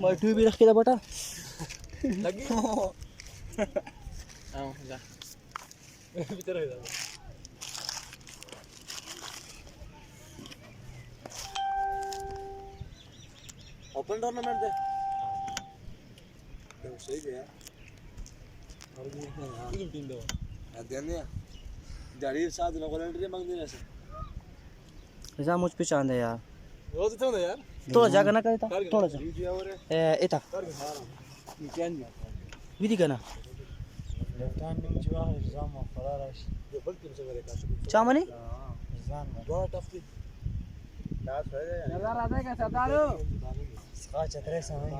मैं ट्यूब भी रख के बेटा लगी आओ जा भीतर है ओपन टूर्नामेंट दे तो सही है और भी है हां टीम दो अध्ययन जारी साथ ना वॉलंटियर मांग देने से जा मुझ पे चांद है यार रोज तो यार थोड़ा जागा ना करता थोड़ा सा एता विधि करना चामनी बहुत टफ थी लास्ट है सरदार आता है क्या सरदारो इसका चतरे समय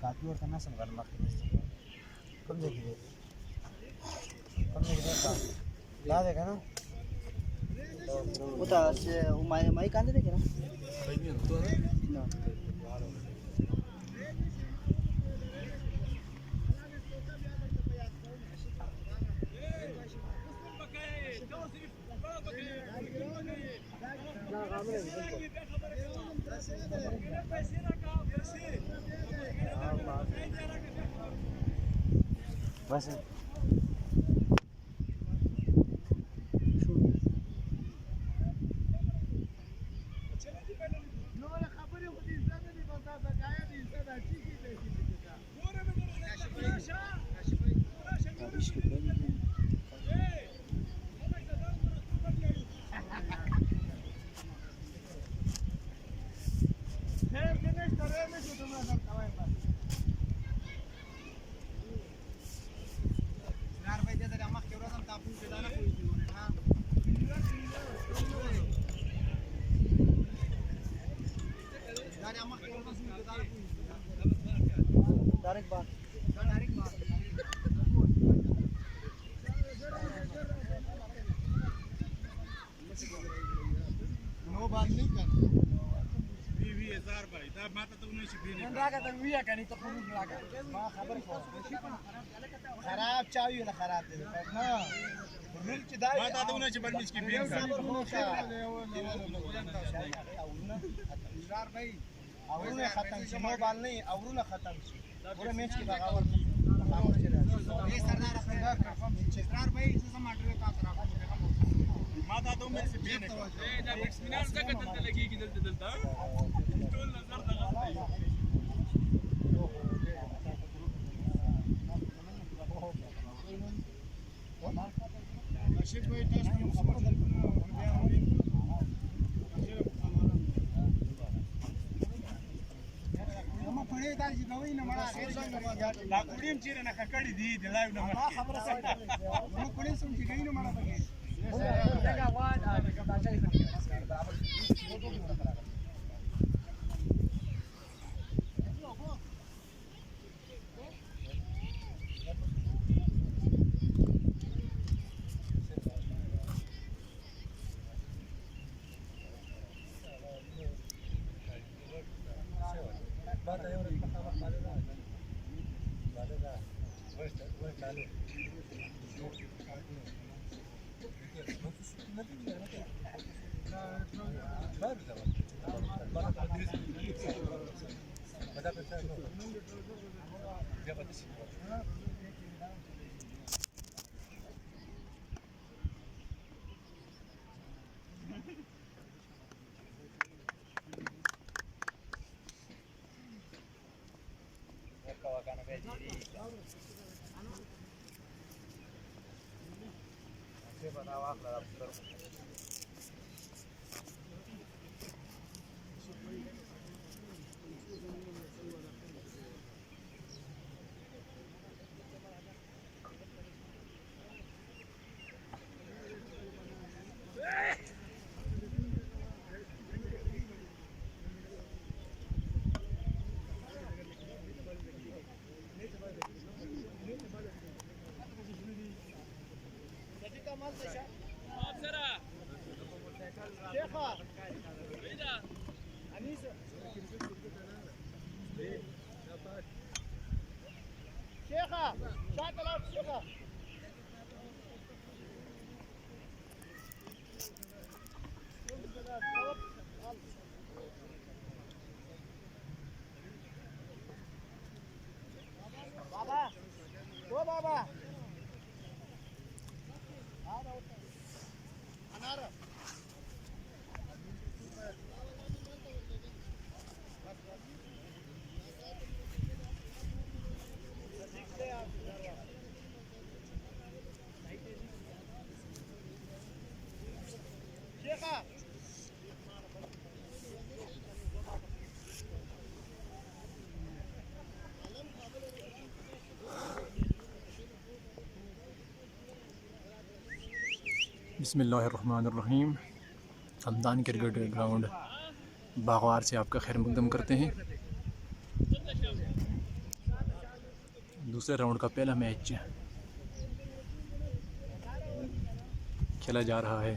काफी और करना संभाल मार्केट कम देखिए ला देगा ना उता से माई कांदे देखे ना ना बस खराब चावी ना खराब दे ना रुल की दाई माता दोनों से बर्मिश की बीन का यार भाई औरने खत्म से मोबाइल नहीं औरने खत्म से पूरे मैच की बगावत ये सरदार सरदार भाई इसे समाटर का तरफ माता दोनों से बीन का जब एक्सपीरियंस का कतल लगी कि दलता दलता टोल नजर लगा नशीब भाई टच में खबर हम पड़े दार जी गवई ना मला लाकुडीम चिरे ना ककडी दी लाइव ना खबर सांगता हम कोणी समजी गई ना मला बघे जगा वाट बिस्मिल्लाहिर्रहमानिर्रहीम। हमदान क्रिकेट ग्राउंड बागवार से आपका खैर मकदम करते हैं। दूसरे राउंड का पहला मैच खेला जा रहा है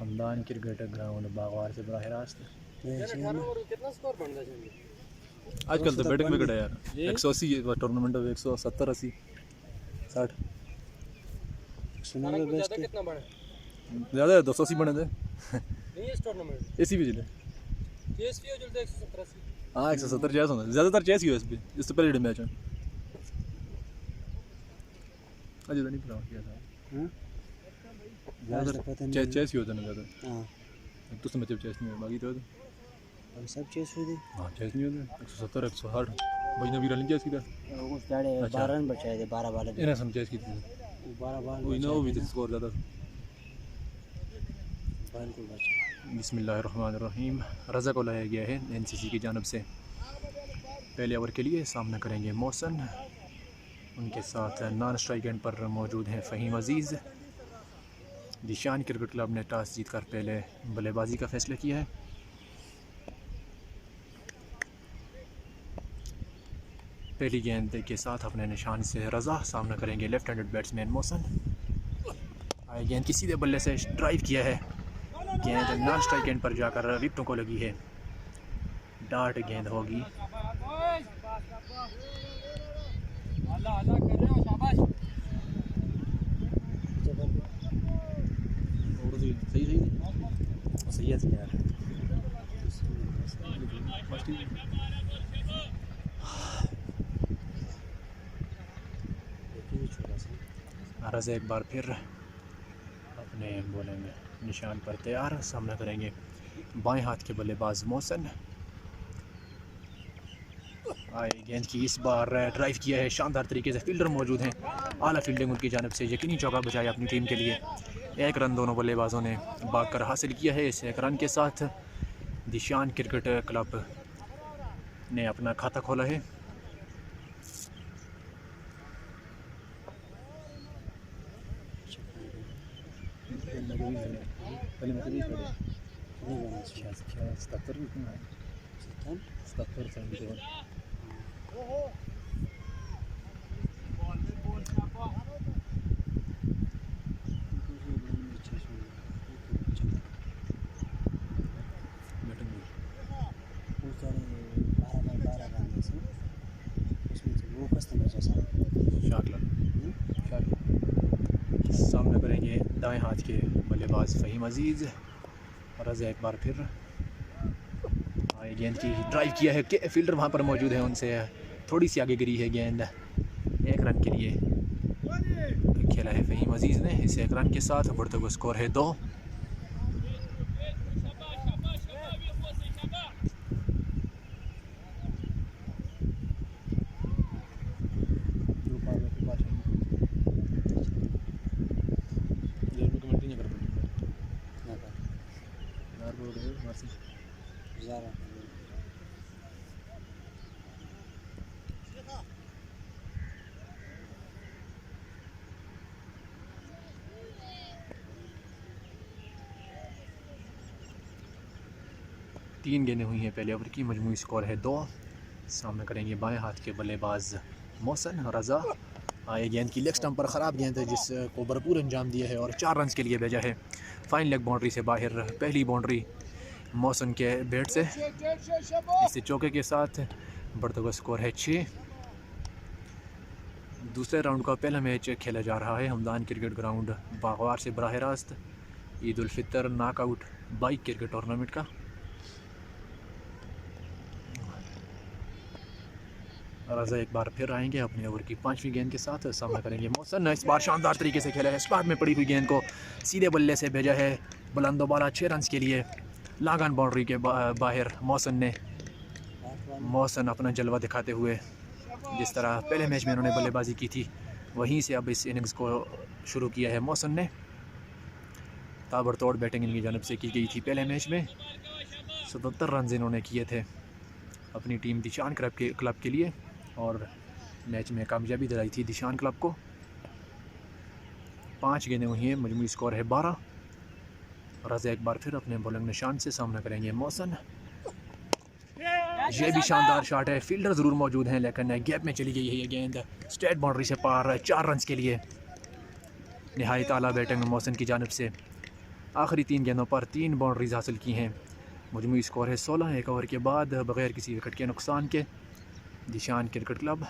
हमदान क्रिकेट ग्राउंड बागवार से बराह रास्त। कितना स्कोर बन रहा है? आजकल तो बैटिंग विकेट है यार, 180 टूर्नामेंट में 170 80 60 कितना बना ज़्यादा है, 280 बने थे नहीं इस टूर्नामेंट ऐसी भी चले। केएसपी हो जल्दी 170 80 हाँ 170 चेस होना ज़्यादातर चेस ही हो इस पर, इससे पहले मैच में अजय तो नहीं प्लान किया था। ज़्यादातर चेस ही होता ना ज़्यादा। एक तो समझ चेस नहीं है, बाकी तो सब चीज हुई हाँ चेस नहीं होता। 170 160 भाई नबी रन चेस की था उस दाड़े 12 रन बचाए थे 12 बाल इन्हें सम चेस की थी 12 बाल वही ना, वो भी तो स्कोर ज़्यादा। बाल को बचा। बिस्मिल्लाहिर्रहमानिर्रहीम। रज़ा को लाया गया है एनसीसी की जानब से पहले ओवर के लिए। सामना करेंगे मोहसन, उनके साथ नॉन स्ट्राइक एंड पर मौजूद हैं फ़हीम अजीज़। दिशान क्रिकेट क्लब ने टॉस जीतकर पहले बल्लेबाजी का फैसला किया है। पहली गेंद के साथ अपने निशान से रज़ा सामना करेंगे लेफ्ट हैंडेड बैट्समैन मोहसन। आए गेंद की सीधे बल्ले से ड्राइव किया है, गेंद नॉन स्ट्राइक एंड पर जाकर विकेटों को लगी है। डार्ट गेंद होगी। सही है यार। रज़ा एक बार फिर अपने बोलेंगे निशान पर तैयार, सामना करेंगे बाएं हाथ के बल्लेबाज मोहसन। आए गेंद की इस बार ड्राइव किया है, शानदार तरीके से फील्डर मौजूद हैं। आला फील्डिंग उनकी जानब से यकीनी चौका बचाया अपनी टीम के लिए। एक रन दोनों बल्लेबाजों ने भागकर हासिल किया है। इस एक रन के साथ दिशान क्रिकेट क्लब ने अपना खाता खोला है। सामने करेंगे दाएं हाथ के बल्लेबाज फ़हीम अजीज़। रज़ा एक बार फिर आए गेंद की ड्राइव किया है कि फील्डर वहां पर मौजूद है, उनसे थोड़ी सी आगे गिरी है गेंद। एक रन के लिए खेला है फ़हीम अजीज़ ने। इस एक रन के साथ बढ़ते हुए स्कोर है 2। तीन गेंदें हुई हैं पहले ओवर की, मजमूई स्कोर है 2। सामने करेंगे बाएं हाथ के बल्लेबाज मोहसन। रज़ा ये गेंद की लेग स्टंप पर ख़राब गेंद है जिसको भरपूर अंजाम दिया है और 4 रन के लिए भेजा है फाइन लेग बाउंड्री से बाहर। पहली बाउंड्री मौसम के बैट से, इसे चौके के साथ बढ़ता हुआ स्कोर है 6। दूसरे राउंड का पहला मैच खेला जा रहा है हमदान क्रिकेट ग्राउंड बागवार से बराह रास्त Eid ul Fitr knockout bike cricket tournament का। रज़ा एक बार फिर आएंगे अपने ओवर की 5वीं गेंद के साथ, सामना करेंगे मौसम। इस बार शानदार तरीके से खेला है, स्पाट में पड़ी हुई गेंद को सीधे बल्ले से भेजा है बुलंदोबाला 6 रन के लिए लागान बाउंड्री के बाहर। मौसम अपना जलवा दिखाते हुए जिस तरह पहले मैच में उन्होंने बल्लेबाजी की थी वहीं से अब इस इनिंग्स को शुरू किया है मौसम ने। ताबड़तोड़ बैटिंग इनकी जानब से की गई थी पहले मैच में, 77 रन इन्होंने किए थे अपनी टीम दिशान क्लब के लिए और मैच में कामयाबी दिलाई थी दिशान क्लब को। 5 गेंदें हुई हैं, मजमूई स्कोर है 12। रज़ा एक बार फिर अपने बॉलिंग निशान से सामना करेंगे मौसम। ये भी शानदार शॉट है, फील्डर ज़रूर मौजूद हैं लेकिन गैप में चली गई है ये गेंद स्ट्रेट बाउंड्री से पार। 4 रन के लिए नहायत आला बैटिंग मौसम की जानब से। आखिरी 3 गेंदों पर 3 बाउंड्रीज हासिल की हैं, मजमूई स्कोर है 16। एक ओवर के बाद बगैर किसी विकेट के नुकसान के दिशान क्रिकेट क्लब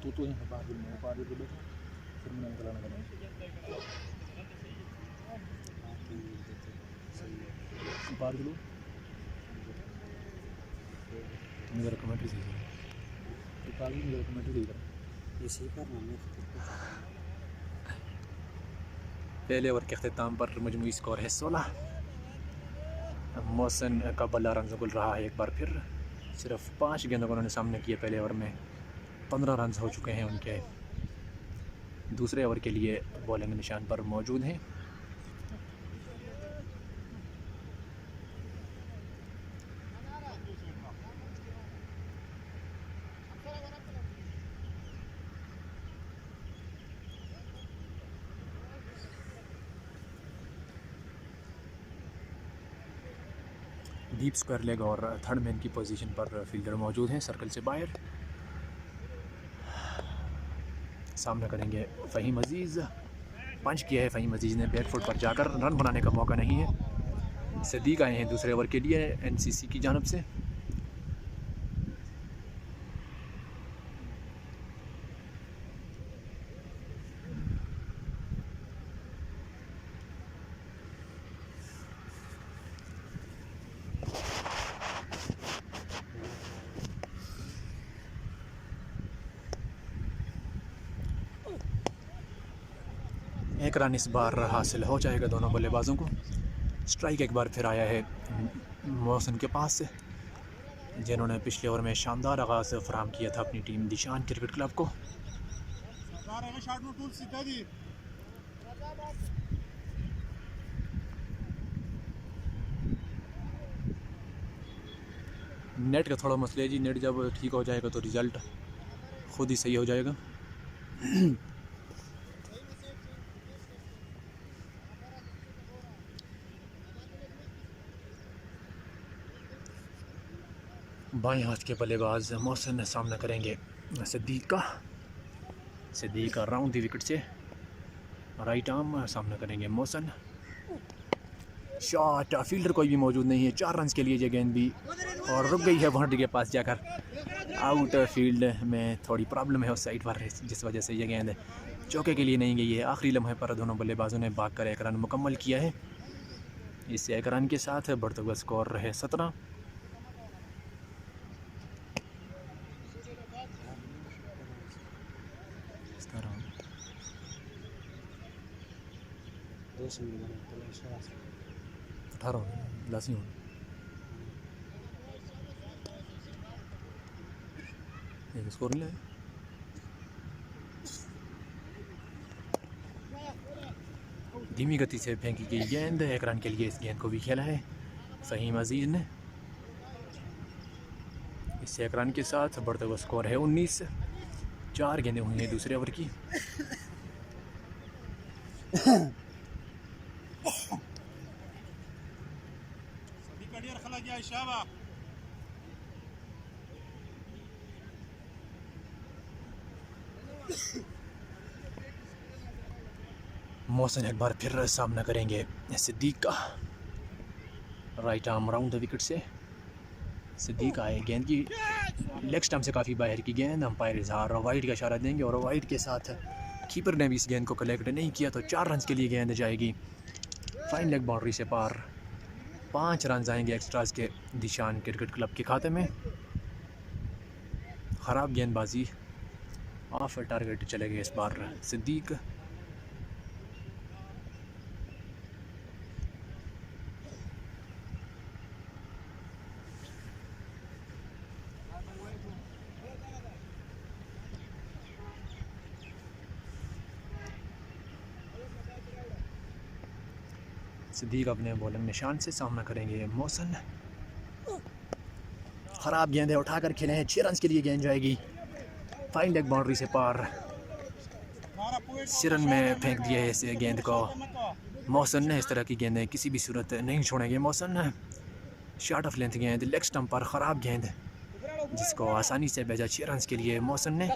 तू यहाँ पार फिर मैंने निकलाना पार लो मेरा कमेंट्री सही है, पार भी मेरा कमेंट्री सही कर इसी पर पहले ओवर के अख्ताम पर मजमूई स्कोर है 16। मौसम का बल्ला रन गुल रहा है एक बार फिर। सिर्फ 5 गेंदों को उन्होंने सामने किए पहले ओवर में, 15 रन हो चुके हैं उनके। दूसरे ओवर के लिए बॉलिंग निशान पर मौजूद हैं। डीप स्क्वायर लेग और थर्ड मैन की पोजीशन पर फील्डर मौजूद हैं सर्कल से बाहर। सामना करेंगे फ़हीम अजीज़। पंच किया है फ़हीम अजीज़ ने बैक फुट पर जाकर, रन बनाने का मौका नहीं है। सदीक आए हैं दूसरे ओवर के लिए एनसीसी की जानब से। एक रन इस बार हासिल हो जाएगा दोनों बल्लेबाजों को। स्ट्राइक एक बार फिर आया है मौसम के पास से, जिन्होंने पिछले ओवर में शानदार आगाज़ फराहम किया था अपनी टीम दिशान क्रिकेट क्लब को। नेट का थोड़ा मसला है जी, नेट जब ठीक हो जाएगा तो रिज़ल्ट खुद ही सही हो जाएगा। बाएं हाथ के बल्लेबाज मौसम सामना करेंगे सिद्दीक का। सिद्दीक का राउंड दी विकेट से राइट आर्म सामना करेंगे मौसम। शॉट, फील्डर कोई भी मौजूद नहीं है। 4 रन के लिए ये गेंद भी और रुक गई है बाउंड्री के पास जाकर। आउट फील्ड में थोड़ी प्रॉब्लम है उस साइड पर, जिस वजह से ये गेंद चौके के लिए नहीं गई है। आखिरी लम्हे पर दोनों बल्लेबाजों ने भागकर 1 रन मुकम्मल किया है। इस 1 रन के साथ बढ़ता हुआ स्कोर है 17। लासी स्कोर नहीं है। धीमी गति से फेंकी गई गेंद, 1 रन के लिए इस गेंद को भी खेला है फ़हीम अजीज़ ने। इस 1 रन के साथ बढ़ता हुआ स्कोर है 19। 4 गेंदें हुई हैं दूसरे ओवर की। मोहसिन एक बार फिर सामना करेंगे सिद्दीक का। Right arm round the wicket से सिद्दीक आए, गेंद की लेग स्टंप से काफ़ी बाहर की गेंद। अंपायर इजहार वाइड का इशारा देंगे और वाइड के साथ कीपर ने भी इस गेंद को कलेक्ट नहीं किया तो 4 रन के लिए गेंद जाएगी फाइन लेग बाउंड्री से पार। 5 रन आएंगे एक्स्ट्राज के दिशान क्रिकेट क्लब के खाते में। ख़राब गेंदबाजी, ऑफ टारगेट चले गए इस बार सिद्दीक। सिद्दीक अपने बॉलिंग निशान से सामना करेंगे मोहसिन। ख़राब गेंदें उठाकर खेले हैं, 6 रन के लिए गेंद जाएगी फाइन लेग बाउंड्री से पार। सिरन में फेंक दिया है इस गेंद को मोहसिन ने। इस तरह की गेंदें किसी भी सूरत नहीं छोड़ेंगे मोहसिन। शॉर्ट ऑफ लेंथ गेंद, लेग स्टंप पर ख़राब गेंद जिसको आसानी से भेजा 6 रन के लिए मोहसिन ने।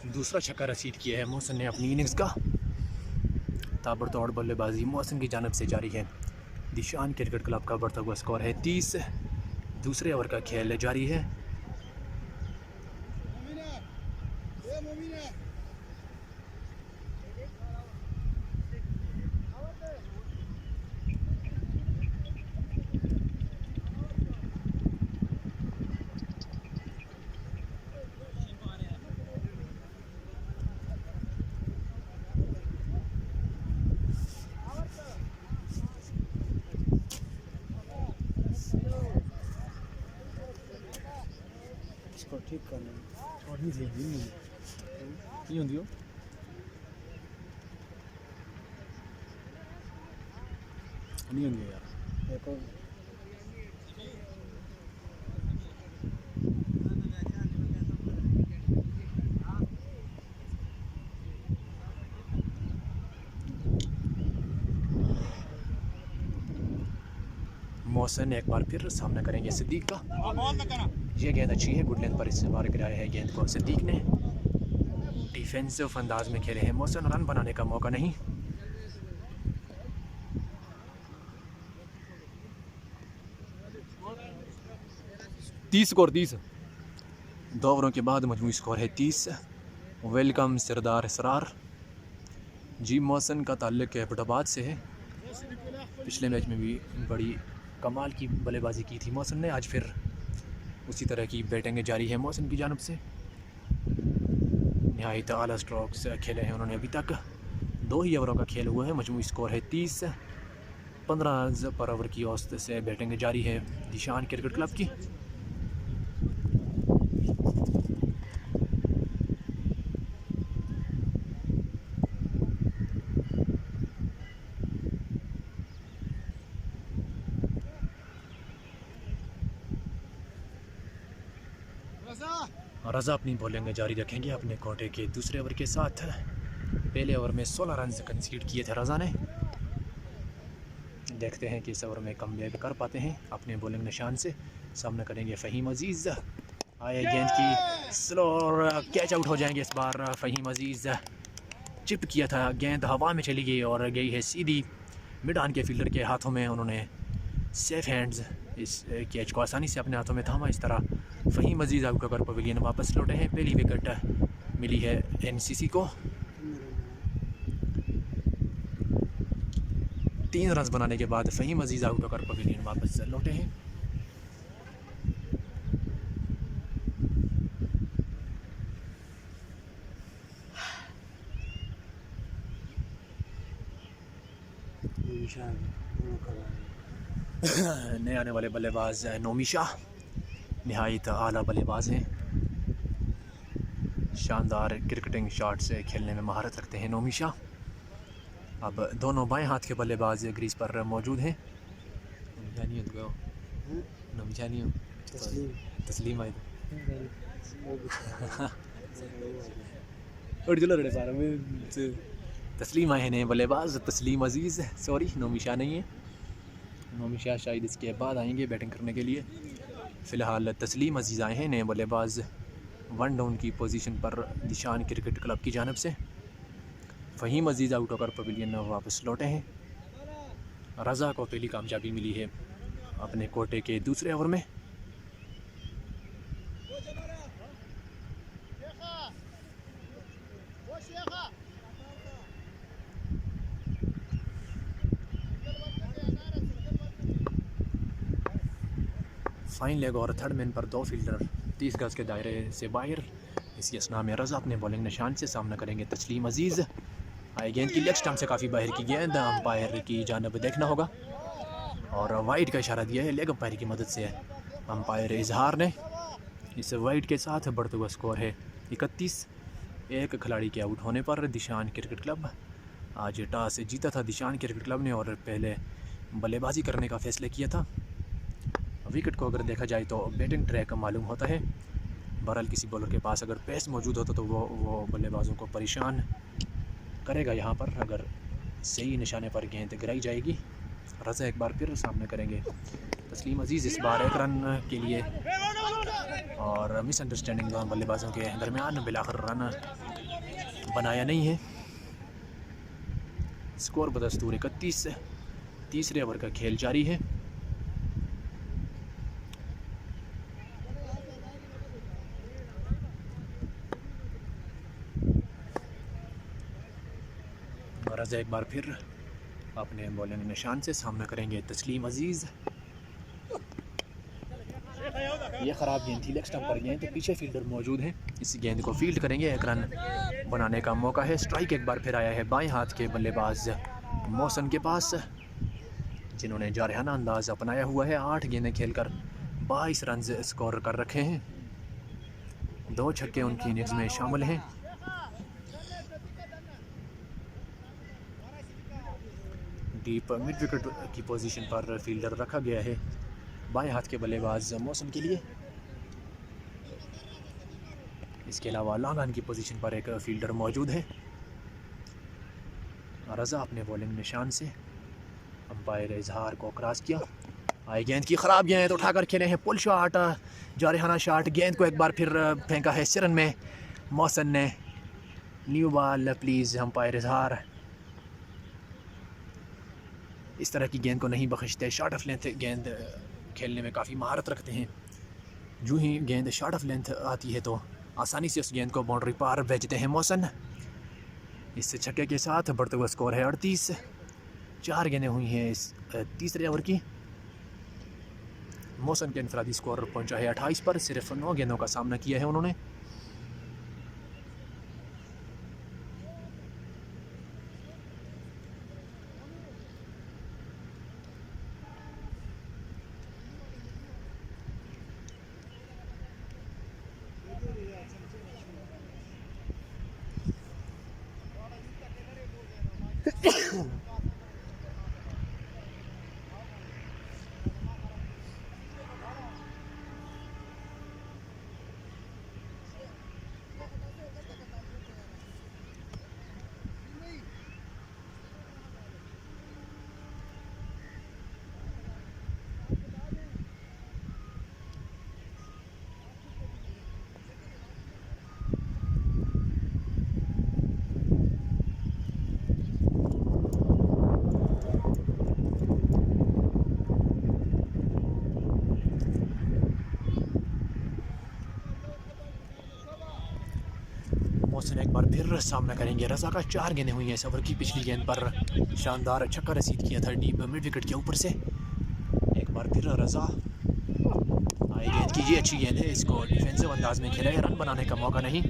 दूसरा छक्का रसीद किया है मोहसिन ने अपनी इनिंग्स का। ताबड़तोड़ बल्लेबाजी मोहसिन की जानिब से जारी है। दिशान क्रिकेट क्लब का बढ़ता हुआ स्कोर है 30। दूसरे ओवर का खेल जारी है। इसको ठीक करना छोड़नी चाहिए नहीं होती हो। नहीं होंगे यार देखो मोहसिन एक बार फिर सामना करेंगे सिद्दीक का। ये गेंद अच्छी है, गुड लेंथ पर इस बार गिराया है गेंद को सिद्दीक ने। डिफेंसिव अंदाज में खेले हैं मोहसिन, रन बनाने का मौका नहीं। तीस स्कोर 30। 2 ओवरों के बाद मजमूई स्कोर है 30। वेलकम सरदार इसरार। जी मोहसिन का ताल्लुक एबटाबाद से है। पिछले मैच में भी बड़ी कमाल की बल्लेबाजी की थी मोहसिन ने। आज फिर उसी तरह की बैटिंग जारी है मोहसिन की जानिब से। नहायत आला स्ट्रोक्स खेले हैं उन्होंने अभी तक। 2 ही ओवरों का खेल हुआ है, मजमूई स्कोर है 30। 15 रन पर ओवर की औसत से बैटिंग जारी है दिशान क्रिकेट क्लब की। रज़ा अपनी बॉलिंग जारी रखेंगे अपने कोटे के दूसरे ओवर के साथ। पहले ओवर में 16 रन कंसीड किए थे रज़ा ने। देखते हैं कि इस ओवर में कम बैक कर पाते हैं अपने बॉलिंग निशान से। सामना करेंगे फ़हीम अजीज़। आए गेंद की स्लो और कैच आउट हो जाएंगे इस बार फ़हीम अजीज़। चिप किया था, गेंद हवा में चली गई और गई है सीधी मिड ऑन के फील्डर के हाथों में। उन्होंने सेफ हैंड्स इस कैच को आसानी से अपने हाथों में थामा। इस तरह फ़हीम अजीज़ आउट होकर पवेलियन वापस लौटे हैं। पहली विकेट मिली है एनसीसी को। 3 रन बनाने के बाद फ़हीम अजीज़ आउट होकर पवेलियन वापस लौटे हैं। नए आने वाले बल्लेबाज नोमी शाह नहायत आला बल्लेबाज हैं। शानदार क्रिकेटिंग शॉट से खेलने में महारत रखते हैं नोमी शाह। अब दोनों बाएं हाथ के बल्लेबाज क्रीज पर मौजूद हैं। तस्लीम आए तस्लीम आए हैं बल्लेबाज तस्लीम अजीज़, सॉरी नोमी शाह नहीं है। नोमी शाह शायद इसके बाद आएंगे बैटिंग करने के लिए। फ़िलहाल तस्लीम अजीज़ आए हैं नए बल्लेबाज वन डाउन की पोजीशन पर निशान क्रिकेट क्लब की जानिब से। फ़हीम अजीज़ आउट होकर पवेलियन वापस लौटे हैं। रज़ा को पहली कामयाबी मिली है अपने कोटे के दूसरे ओवर में। फाइन लेग और थर्ड मैन पर दो फील्डर 30 गज के दायरे से बाहर। इसी असना में रज़ा अपने बॉलिंग निशान से सामना करेंगे तस्लीम अजीज़। आई गेंद की लेग स्टंप से काफ़ी बाहर की गेंद, अंपायर की जानिब देखना होगा और वाइड का इशारा दिया है लेग अंपायर की मदद से अंपायर इजहार ने। इस वाइड के साथ बढ़ता हुआ स्कोर है 31। एक खिलाड़ी के आउट होने पर दिशान क्रिकेट क्लब आज टॉस जीता था दिशान क्रिकेट क्लब ने और पहले बल्लेबाजी करने का फैसला किया था। विकेट को अगर देखा जाए तो बैटिंग ट्रैक मालूम होता है। बहरहाल किसी बॉलर के पास अगर पेस मौजूद होता तो वो बल्लेबाजों को परेशान करेगा। यहाँ पर अगर सही निशाने पर गेंद गिराई जाएगी। रज़ा एक बार फिर सामने करेंगे तस्लीम अजीज़, इस बार एक रन के लिए और मिसअंडरस्टैंडिंग दोनों बल्लेबाजों के दरमियान बिलाखिर रन बनाया नहीं है। स्कोर बदस्तूर 31। तीसरे ओवर का खेल जारी है। रज़ा एक बार फिर अपने बॉलिंग निशान से सामना करेंगे तस्लीम अजीज़। ये ख़राब गेंद थी, लेग स्टंप पर गेंद, तो पीछे फील्डर मौजूद हैं। इस गेंद को फील्ड करेंगे, एक रन बनाने का मौका है। स्ट्राइक एक बार फिर आया है बाएं हाथ के बल्लेबाज मौसन के पास, जिन्होंने जारहाना अंदाज अपनाया हुआ है। 8 गेंदें खेलकर 22 रन स्कोर कर रखे हैं। 2 छक्के उनकी इनिंग्स में शामिल हैं। डीप मिड विकेट की पोजीशन पर फील्डर रखा गया है बाएं हाथ के बल्लेबाज मौसम के लिए। इसके अलावा लॉन्ग ऑन की पोजीशन पर एक फील्डर मौजूद है। रज़ा अपने बॉलिंग निशान से अंपायर इजहार को क्रॉस किया। आई गेंद की ख़राब गेंद उठाकर खेले हैं पुल शॉट, जारहाना शॉट। गेंद को एक बार फिर फेंका है सिरन में मौसन ने। न्यू बॉल प्लीज़ अंपायर इजहार। इस तरह की गेंद को नहीं बख्शते। शॉर्ट ऑफ लेंथ गेंद खेलने में काफ़ी महारत रखते हैं। जो ही गेंद शॉर्ट ऑफ लेंथ आती है तो आसानी से उस गेंद को बाउंड्री पार भेजते हैं मौसन। इस छक्के के साथ बढ़ता हुआ स्कोर है 38। 4 गेंदें हुई हैं इस तीसरे ओवर की। मौसन के इनफरादी स्कोर पहुंचा है 28 पर। सिर्फ 9 गेंदों का सामना किया है उन्होंने। मौसन एक बार फिर सामना करेंगे रज़ा का। 4 गेंदें हुई हैं इस ओवर की। पिछली गेंद पर शानदार छक्का रसीद किया था डीप मिड विकेट के ऊपर से। एक बार फिर रज़ा। आई गेंद की, ये अच्छी गेंद है, इसको डिफेंसिव अंदाज में खेला है, रन बनाने का मौका नहीं।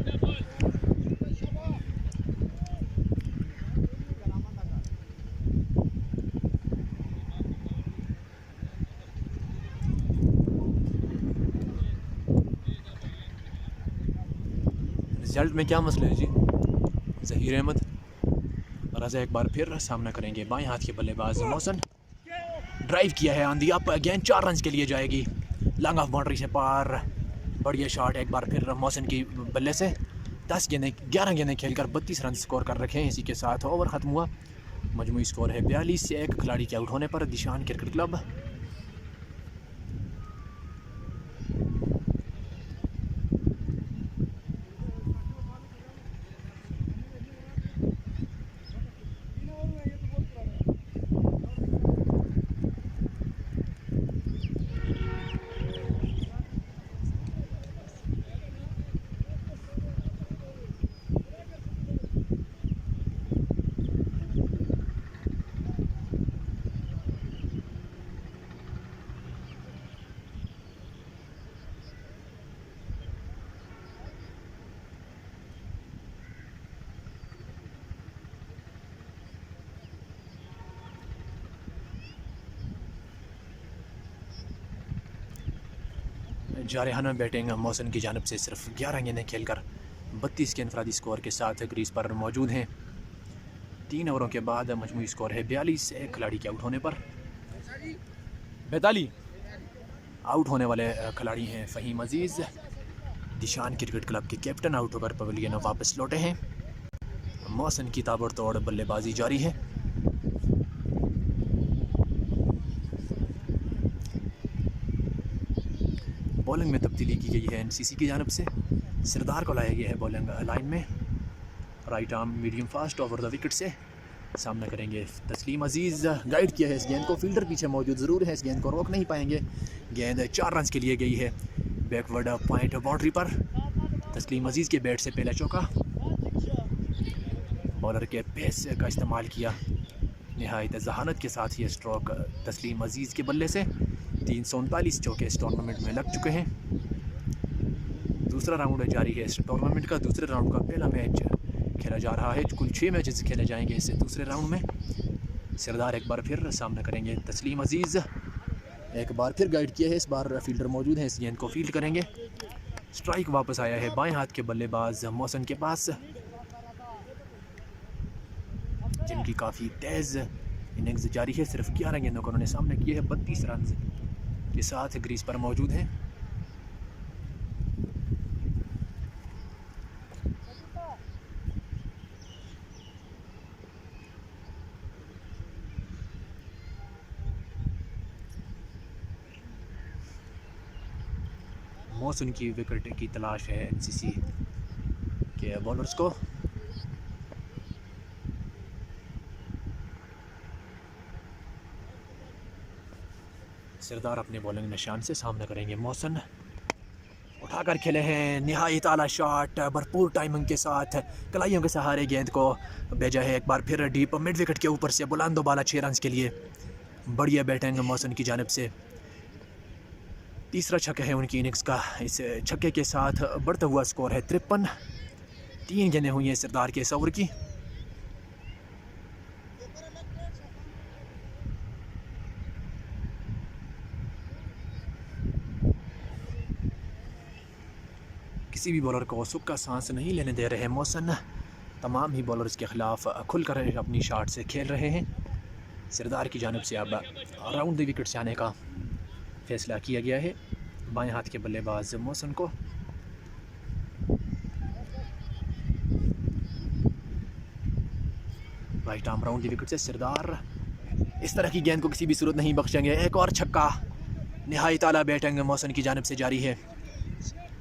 रिज़ल्ट में क्या मसला है जी? ज़हीर अहमद रज़ा एक बार फिर सामना करेंगे बाएं हाथ के बल्लेबाज मोहसिन। ड्राइव किया है आंधी अप, गेंद 4 रन के लिए जाएगी, लॉन्ग ऑफ बाउंड्री से पार। बढ़िया शॉट एक बार फिर मोहसिन की बल्ले से। 11 गेंदें खेलकर 32 रन स्कोर कर रखे हैं। इसी के साथ ओवर ख़त्म हुआ। मजमूई स्कोर है 42 से 1 खिलाड़ी के आउट होने पर दिशान क्रिकेट क्लब। जारहाना बैटिंग मोहसिन की जानिब से सिर्फ 11 गेंदें खेलकर 32 के इनफरादी स्कोर के साथ क्रीज पर मौजूद हैं। 3 ओवरों के बाद मजमूई स्कोर है 42 से 1 खिलाड़ी के आउट होने पर। 42 आउट होने वाले खिलाड़ी हैं फ़हीम अजीज़। दिशान क्रिकेट क्लब के कैप्टन आउट होकर पवेलियन वापस लौटे हैं। मोहसिन की ताबड़तोड़ बल्लेबाजी जारी है। बॉलिंग में तब्दीली की गई है एनसीसी की जानिब से। सरदार को लाया गया है बॉलिंग लाइन में। Right arm medium fast over the wicket से सामना करेंगे तस्लीम अजीज़। गाइड किया है इस गेंद को, फील्डर पीछे मौजूद ज़रूर है, इस गेंद को रोक नहीं पाएंगे। गेंद 4 रन के लिए गई है बैकवर्ड पॉइंट बाउंड्री पर। तस्लीम अजीज़ के बैट से पहला चौका। बॉलर के पेस का इस्तेमाल किया, नहायत जहानत के साथ ये स्ट्रोक तस्लीम अजीज़ के बल्ले से। 339 चौके इस टूर्नामेंट में लग चुके हैं। दूसरा राउंड जारी है इस टूर्नामेंट का। दूसरे राउंड का पहला मैच खेला जा रहा है। कुल 6 मैचेस खेले जाएंगे इससे दूसरे राउंड में। सरदार एक बार फिर सामना करेंगे तस्लीम अजीज़। एक बार फिर गाइड किया है, इस बार फील्डर मौजूद हैं, इस गेंद को फील्ड करेंगे। स्ट्राइक वापस आया है बाएं हाथ के बल्लेबाज मोहसिन के पास, जिनकी काफ़ी तेज़ इनिंग्स जारी है। सिर्फ 11 गेंदों को उन्होंने सामने किए हैं। 32 रन के साथ क्रीज पर मौजूद हैं। मोहसिन की विकेट की तलाश है एनसीसी के बॉलर्स को। सरदार अपने बॉलिंग निशान से सामना करेंगे मोहसिन। उठाकर खेले हैं, निहायत आला शॉट भरपूर टाइमिंग के साथ कलाइयों के सहारे गेंद को भेजा है एक बार फिर डीप मिड विकेट के ऊपर से बुलंद बाला 6 रन के लिए। बढ़िया बैटिंग मोहसिन की जानिब से। तीसरा छक्का है उनकी इनिंग्स का। इस छक्के के साथ बढ़ता हुआ स्कोर है 53। 3 गेंदें हुई हैं सरदार के इस ओवर की। किसी भी बॉलर को सुख का सांस नहीं लेने दे रहे मोहसिन। तमाम ही बॉलर्स के ख़िलाफ़ खुलकर अपनी शॉट से खेल रहे हैं। सरदार की जानिब से अब राउंड द विकेट से आने का फैसला किया गया है बाएं हाथ के बल्लेबाज मोहसिन को। Right arm round the wicket से सरदार इस तरह की गेंद को किसी भी सूरत नहीं बख्शेंगे। एक और छक्का, निहायत आला बैटिंग मोहसिन की जानिब से जारी है।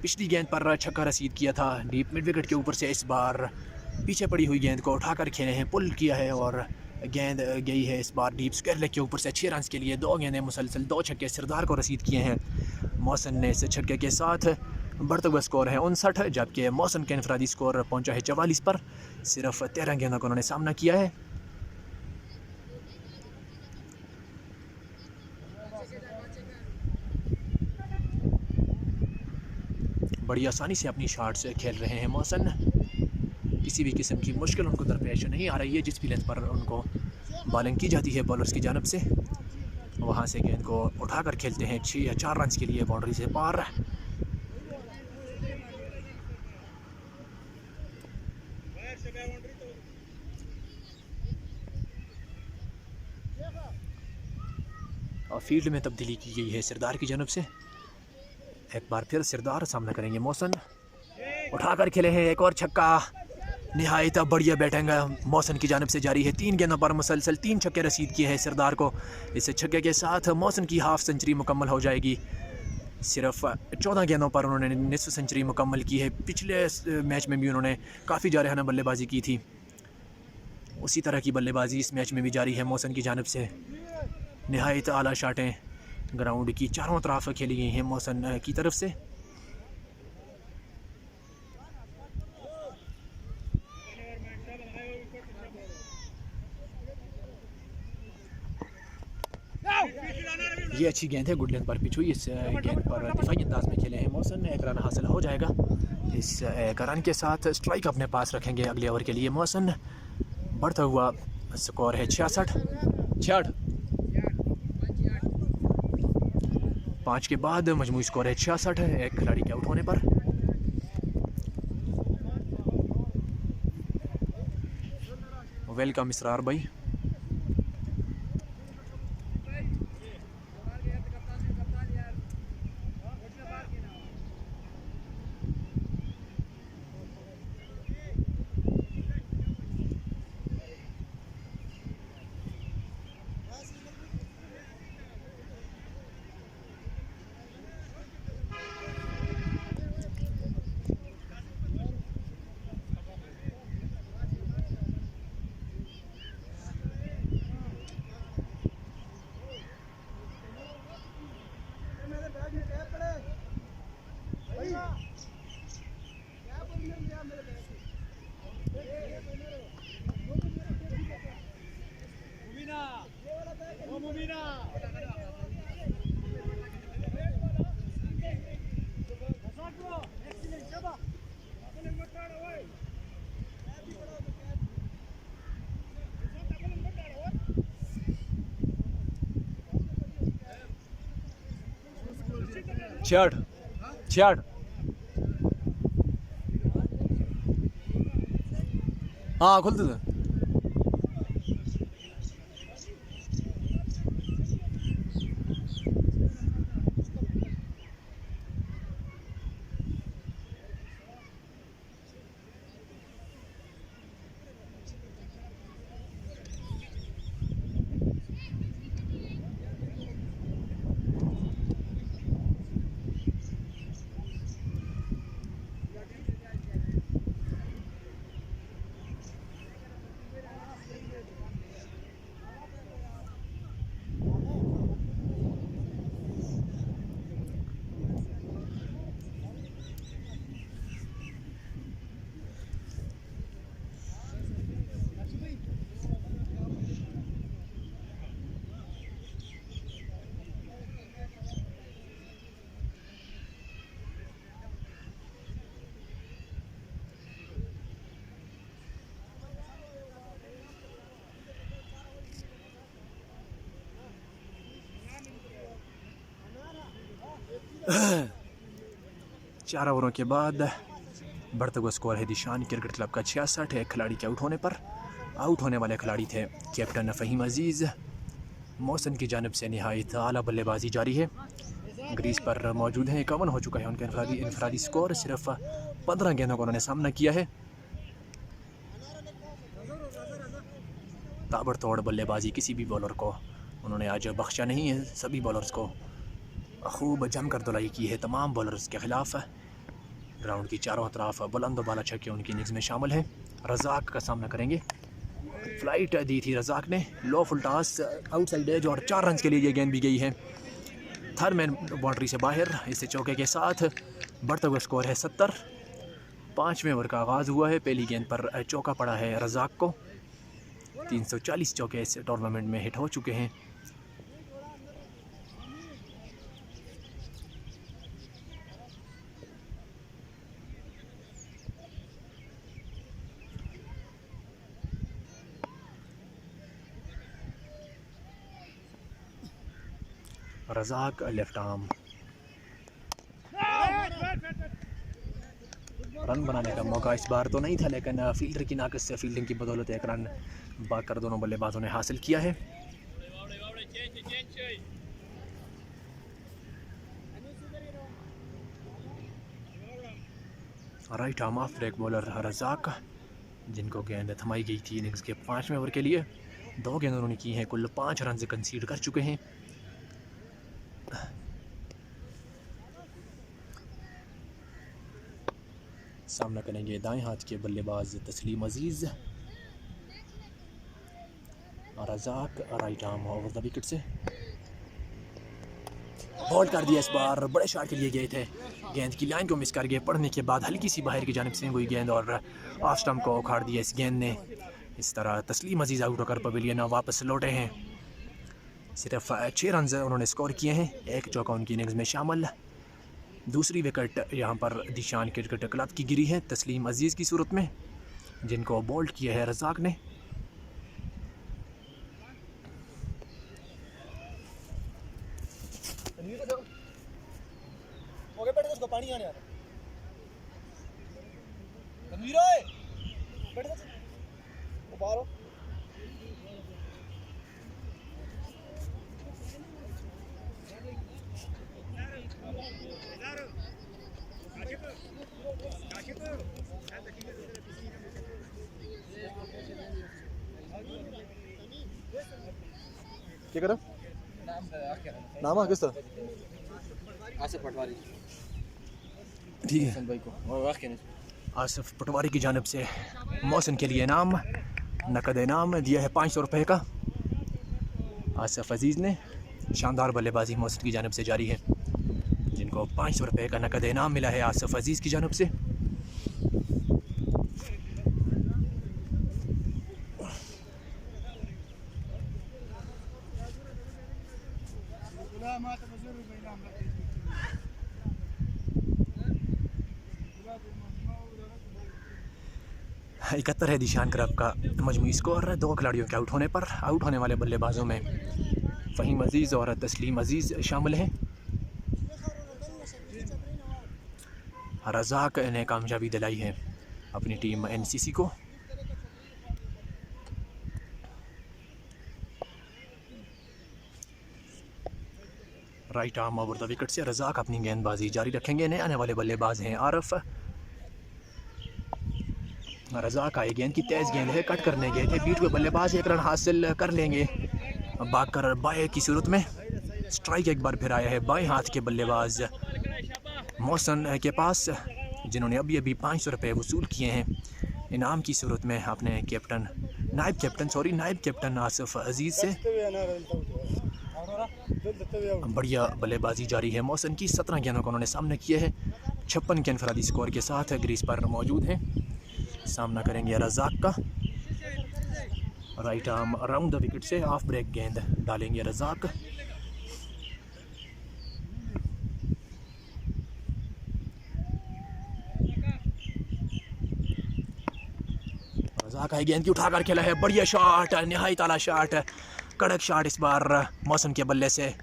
पिछली गेंद पर छक्का रसीद किया था डीप मिड विकेट के ऊपर से। इस बार पीछे पड़ी हुई गेंद को उठाकर खेले हैं, पुल किया है और गेंद गई है इस बार डीप स्क्वायर लेग के ऊपर से 6 रन के लिए। 2 गेंदें मुसलसल 2 छक्के सरदार को रसीद किए हैं। मोहसिन ने इस छक्के के साथ बढ़ता हुआ स्कोर है 59, जबकि मोहसिन का इनफरादी स्कोर पहुंचा है 44 पर। सिर्फ 13 गेंदों का उन्होंने सामना किया है। बड़ी आसानी से अपनी शॉट से खेल रहे हैं मोहसिन। किसी भी किस्म की मुश्किल उनको दरपेश नहीं आ रही है। जिस भी लेंथ पर उनको बॉलिंग की जाती है बॉलर्स की जानिब से, वहाँ से गेंद को उठाकर खेलते हैं 6 या 4 रन के लिए बाउंड्री से पार। और फील्ड में तब्दीली की गई है सरदार की जानब से। एक बार फिर सरदार सामना करेंगे मौसन, उठाकर खेले हैं एक और छक्का। निहायत बढ़िया बैटिंग मौसन की जानब से जारी है। 3 गेंदों पर मुसलसल 3 छक्के रसीद किए हैं सरदार को। इस छक्के के साथ मौसन की हाफ सेंचुरी मुकम्मल हो जाएगी। सिर्फ 14 गेंदों पर उन्होंने निस्फ सेंचुरी मुकम्मल की है। पिछले मैच में भी उन्होंने काफ़ी जारहाना बल्लेबाजी की थी, उसी तरह की बल्लेबाजी इस मैच में भी जारी है मौसन की जानब से। निहायत आला शाटें ग्राउंड की चारों तरफ खेली गई हैं मौसन की तरफ से। ये अच्छी गेंद है, गुड लेंथ पर पिच हुई। इस गेंद पर दिफाई अंदाज में खेले हैं मौसन। एक रन हासिल हो जाएगा। इस एक रन के साथ स्ट्राइक अपने पास रखेंगे अगले ओवर के लिए मौसन। बढ़ता हुआ स्कोर है 66। 5 के बाद मजमूई स्कोर है 66 है, एक खिलाड़ी के आउट होने पर। वेलकम इसरार भाई। छियाठ हाँ खुलते थे। चार ओवरों के बाद बढ़ता हुआ स्कोर है दिशान क्रिकेट क्लब का 66 है, एक खिलाड़ी के आउट होने पर। आउट होने वाले खिलाड़ी थे कैप्टन फ़हीम अजीज़। मौसन की जानब से निहायत आला बल्लेबाजी जारी है, ग्रीज पर मौजूद है। 51 हो चुका है उनका इनफरादी स्कोर। सिर्फ 15 गेंदों का उन्होंने सामना किया है। ताबड़तोड़ बल्लेबाजी किसी भी बॉलर को उन्होंने आज बख्शा नहीं है। सभी बॉलर्स को खूब जमकर धुलाई की है तमाम बॉलर्स के ख़िलाफ़। ग्राउंड की चारों तरफ बुलंद बाला छक्के उनकी इनिंग्स में शामिल हैं। रज़ाक का सामना करेंगे। फ्लाइट दी थी रज़ाक ने, लो फुल टॉस आउटसाइड एज और 4 रन के लिए ये गेंद भी गई है थर्ड मैन बाउंड्री से बाहर। इस चौके के साथ बढ़ता हुआ स्कोर है 70। 5वें ओवर का आगाज़ हुआ है। पहली गेंद पर चौका पड़ा है रज़ाक को। 340 चौके इस टूर्नामेंट में हिट हो चुके हैं। रज़ाक लेफ्ट आर्म रन बनाने का मौका इस बार तो नहीं था, लेकिन फील्डर की नाकस से फील्डिंग की बदौलत एक रन बाकर दोनों बल्लेबाजों ने हासिल किया है। Right arm off break bowler Razzaq, जिनको गेंद थमाई गई थी इनिंग्स के 5वें ओवर के लिए। 2 गेंद उन्होंने की हैं, कुल 5 रन से कंसीड कर चुके हैं। सामना करेंगे दाएं हाथ के बल्लेबाज Tasleem Aziz. Razzaq right arm over the wicket से बॉल कर दिया। इस बार बड़े शॉट के लिए गए थे, गेंद की लाइन को मिस कर गए, पड़ने के बाद हल्की सी बाहर की जानिब स्विंग हुई गेंद और ऑफ स्टंप को उखाड़ दिया इस गेंद ने। इस तरह तस्लीम अजीज़ आउट होकर पवेलियन वापस लौटे हैं। सिर्फ 6 रन उन्होंने स्कोर किए हैं, 1 चौका उनकी इनिंग्स में शामिल। दूसरी विकेट यहाँ पर दिशान क्रिकेट क्लब की गिरी है तस्लीम अजीज़ की सूरत में, जिनको बोल्ड किया है रज़ाक ने। पानी आने आ रहा तनवीर ओए बैठ जा वो बाहर हो। क्या करा नाम किस तरह आसिफ पटवारी ठीक है भाई को और वाकई आसिफ पटवारी की जानिब से मौसम के लिए इनाम, नकद इनाम दिया है 500 रुपये का। आसिफ अजीज़ ने शानदार बल्लेबाजी मौसम की जानिब से जारी है, जिनको 500 रुपये का नकद इनाम मिला है आसिफ अजीज़ की जानिब से। इकहत्तर है दिशान क्लब का मजमूई स्कोर। 2 खिलाड़ियों के आउट होने पर आउट होने वाले बल्लेबाजों में फ़हीम अजीज़ और तस्लीम अजीज़ शामिल हैं। रज़ाक ने कामयाबी दिलाई है अपनी टीम NCC को। Right arm over the wicket से रज़ाक अपनी गेंदबाजी जारी रखेंगे। नए आने वाले बल्लेबाज हैं आरफ। रज़ाक आए, गेंद की तेज़ गेंद है, कट करने गए थे, बीट हुए बल्लेबाज 1 रन हासिल कर लेंगे। बाकर बाएं की सूरत में स्ट्राइक एक बार फिर आया है बाएं हाथ के बल्लेबाज मौसन के पास, जिन्होंने अभी अभी 500 रुपये वसूल किए हैं इनाम की सूरत में अपने नायब कैप्टन आसिफ अजीज़ से। बढ़िया बल्लेबाजी जारी है मौसन की। 17 गेंदों को उन्होंने सामना किया है, 56 के इनफरादी स्कोर के साथ ग्रीज पर मौजूद हैं। सामना करेंगे रज़ाक का। Right arm around the wicket से ऑफ ब्रेक गेंद डालेंगे रज़ाक। रज़ाक है, गेंद की उठाकर खेला है, बढ़िया शॉट, निहायत आला शॉट, कड़क शॉट इस बार मौसम के बल्ले से।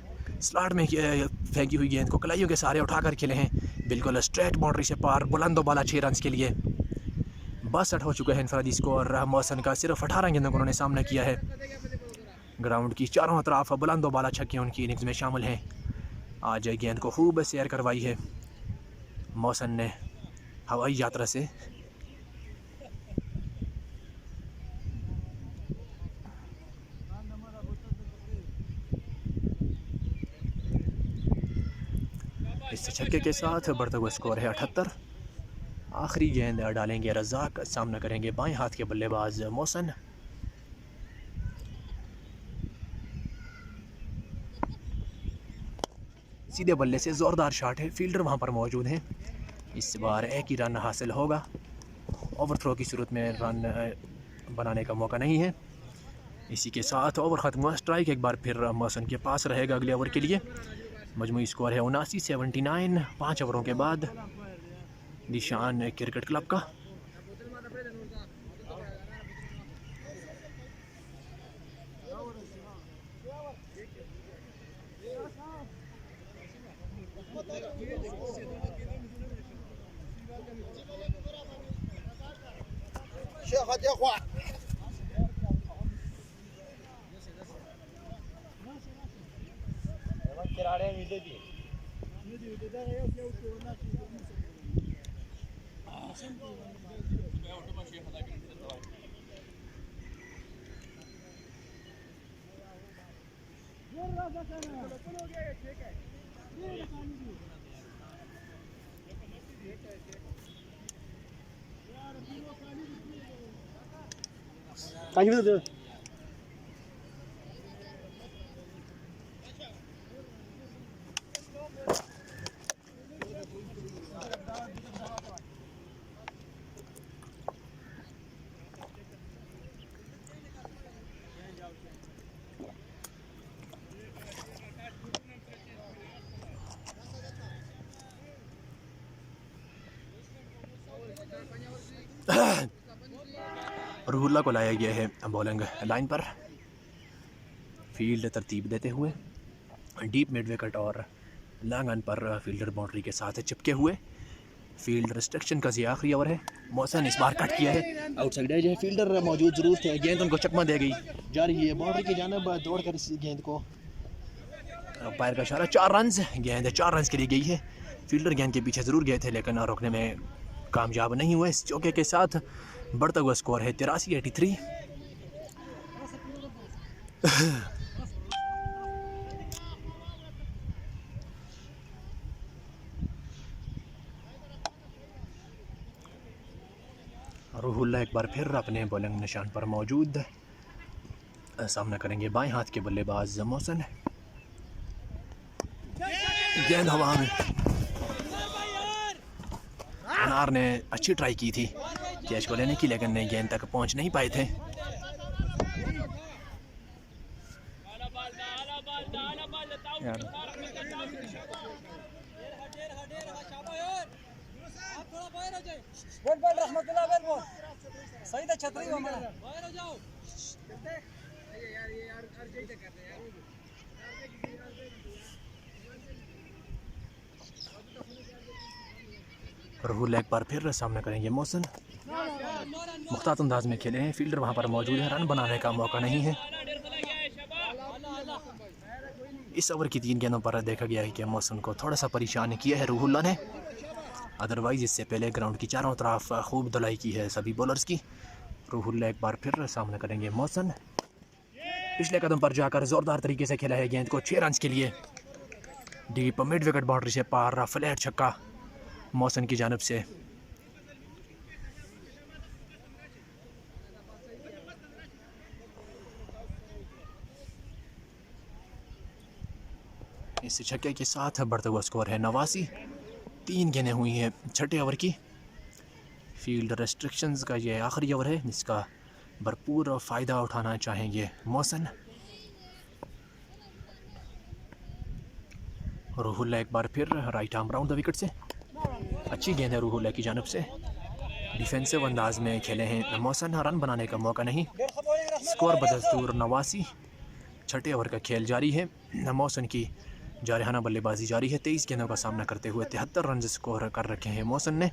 स्लॉट में फेंकी हुई गेंद को कलाइयों के सहारे उठाकर खेले हैं, बिल्कुल स्ट्रेट बाउंड्री से पार, बुलंदो बाला 6 रन के लिए। 62 हो चुका है इनफरादी स्कोर मौसम का। सिर्फ 18 गेंदों को उन्होंने सामना किया है। ग्राउंड की चारों तरफ बुलंदो बाला छक्के उनकी इनिंग्स में शामिल हैं। आज गेंद को खूब सैर करवाई है मौसम ने हवाई यात्रा से। इस छक्के के साथ बढ़ता हुआ स्कोर है 78। आखिरी गेंद डालेंगे रज़ाक, सामना करेंगे बाएं हाथ के बल्लेबाज मौसन। सीधे बल्ले से ज़ोरदार शॉट है, फील्डर वहां पर मौजूद हैं। इस बार एक ही रन हासिल होगा, ओवरथ्रो की सूरत में रन बनाने का मौका नहीं है। इसी के साथ ओवर ख़त्म हुआ। स्ट्राइक एक बार फिर मौसन के पास रहेगा अगले ओवर के लिए। मजमूई स्कोर है 79 5 ओवरों के बाद दिशान क्रिकेट क्लब का। रूहुल्ला को लाया गया है बॉलिंग लाइन पर। फील्ड तरतीब देते हुए डीप मिड विकेट और लॉन्ग ऑन पर फील्डर बाउंड्री के साथ चिपके हुए। फील्ड रिस्ट्रिक्शन का ये आखिरी ओवर है। मौसम इस बार कट किया है, आउटसाइड एज है। फील्डर मौजूद ज़रूर थे, गेंद उनको चकमा दे गई, जा रही है बाउंड्री की जानब। दौड़ कर इस गेंद को अंपायर का इशारा, 4 रन। गेंद 4 रन के लिए गई है। फील्डर गेंद के पीछे ज़रूर गए थे लेकिन रोकने में कामयाब नहीं हुए। इस चौके के साथ बढ़ता हुआ स्कोर है 83-83। रूहुल्ला एक बार फिर अपने बॉलिंग निशान पर मौजूद। सामना करेंगे बाएं हाथ के बल्लेबाज मौसन। गेंद हवा में। अनार ने अच्छी ट्राई की थी कैच को लेने की लेकिन गेंद तक पहुंच नहीं पाए थे। रूहुल्ला एक बार फिर सामना करेंगे मौसन। मुख्तार अंदाज में खेले हैं, फील्डर वहां पर मौजूद है, रन बनाने का मौका नहीं है। इस ओवर की 3 गेंदों पर देखा गया है कि मौसन को थोड़ा सा परेशान किया है रूहुल्ला ने। अदरवाइज इससे पहले ग्राउंड की चारों तरफ खूब धुलाई की है सभी बॉलर्स की। रूहुल्ला एक बार फिर सामना करेंगे मौसन। पिछले कदम पर जाकर ज़ोरदार तरीके से खेला है गेंद को 6 रन के लिए। डीप मिड विकेट बाउंड्री से पार, फ्लैट छक्का मौसन की जानिब से। इस छक्के के साथ बढ़ता हुआ स्कोर है 89। 3 गेंदें हुई हैं 6ठे ओवर की। फील्ड रेस्ट्रिक्शंस का ये आखिरी ओवर है जिसका भरपूर फ़ायदा उठाना चाहेंगे मौसन। रूहुल्ला एक बार फिर right arm round the wicket से। अच्छी गेंद है रूहुल्ला की जानिब से। डिफेंसिव अंदाज में खेले हैं मौसन, रन बनाने का मौका नहीं। स्कोर बदस्तूर 89। 6ठे ओवर का खेल जारी है। मौसन की जारहाना बल्लेबाजी जारी है। 23 गेंदों का सामना करते हुए 73 रन स्कोर कर रखे हैं मौसन ने।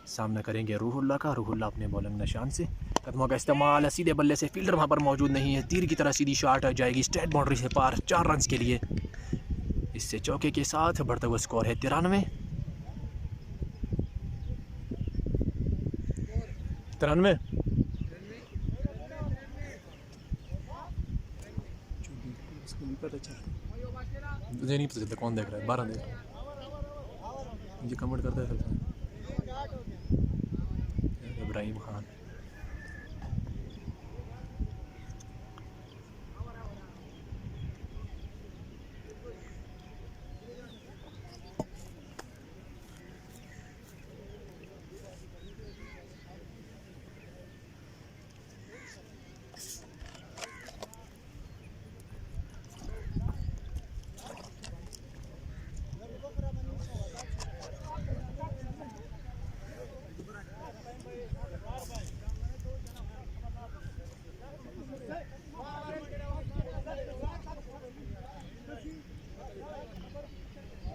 सामना करेंगे रूहुल्ला का। रूहुल्ला अपने बॉलिंग निशान से, कदमों का इस्तेमाल, सीधे बल्ले से। फील्डर वहाँ पर मौजूद नहीं है। तीर की तरह सीधी शॉट जाएगी स्ट्रेट बाउंड्री से पार, 4 रन के लिए। इससे चौके के साथ बढ़ता हुआ स्कोर है 93। 93 मुझे नहीं पता चलता कौन देख रहा है। 12 देख रहा है, मुझे कमेंट करता है इब्राहिम खान।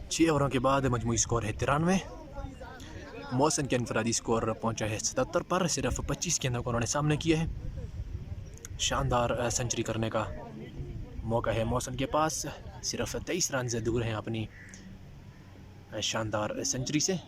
छः ओवरों के बाद मजमूई स्कोर है 93। मौसन के इनफरादी स्कोर पहुंचा है 77 पर। सिर्फ 25 गेंदों को उन्होंने सामने किया है। शानदार सेंचुरी करने का मौका है मौसन के पास। सिर्फ 23 रन से दूर हैं अपनी शानदार सेंचुरी से।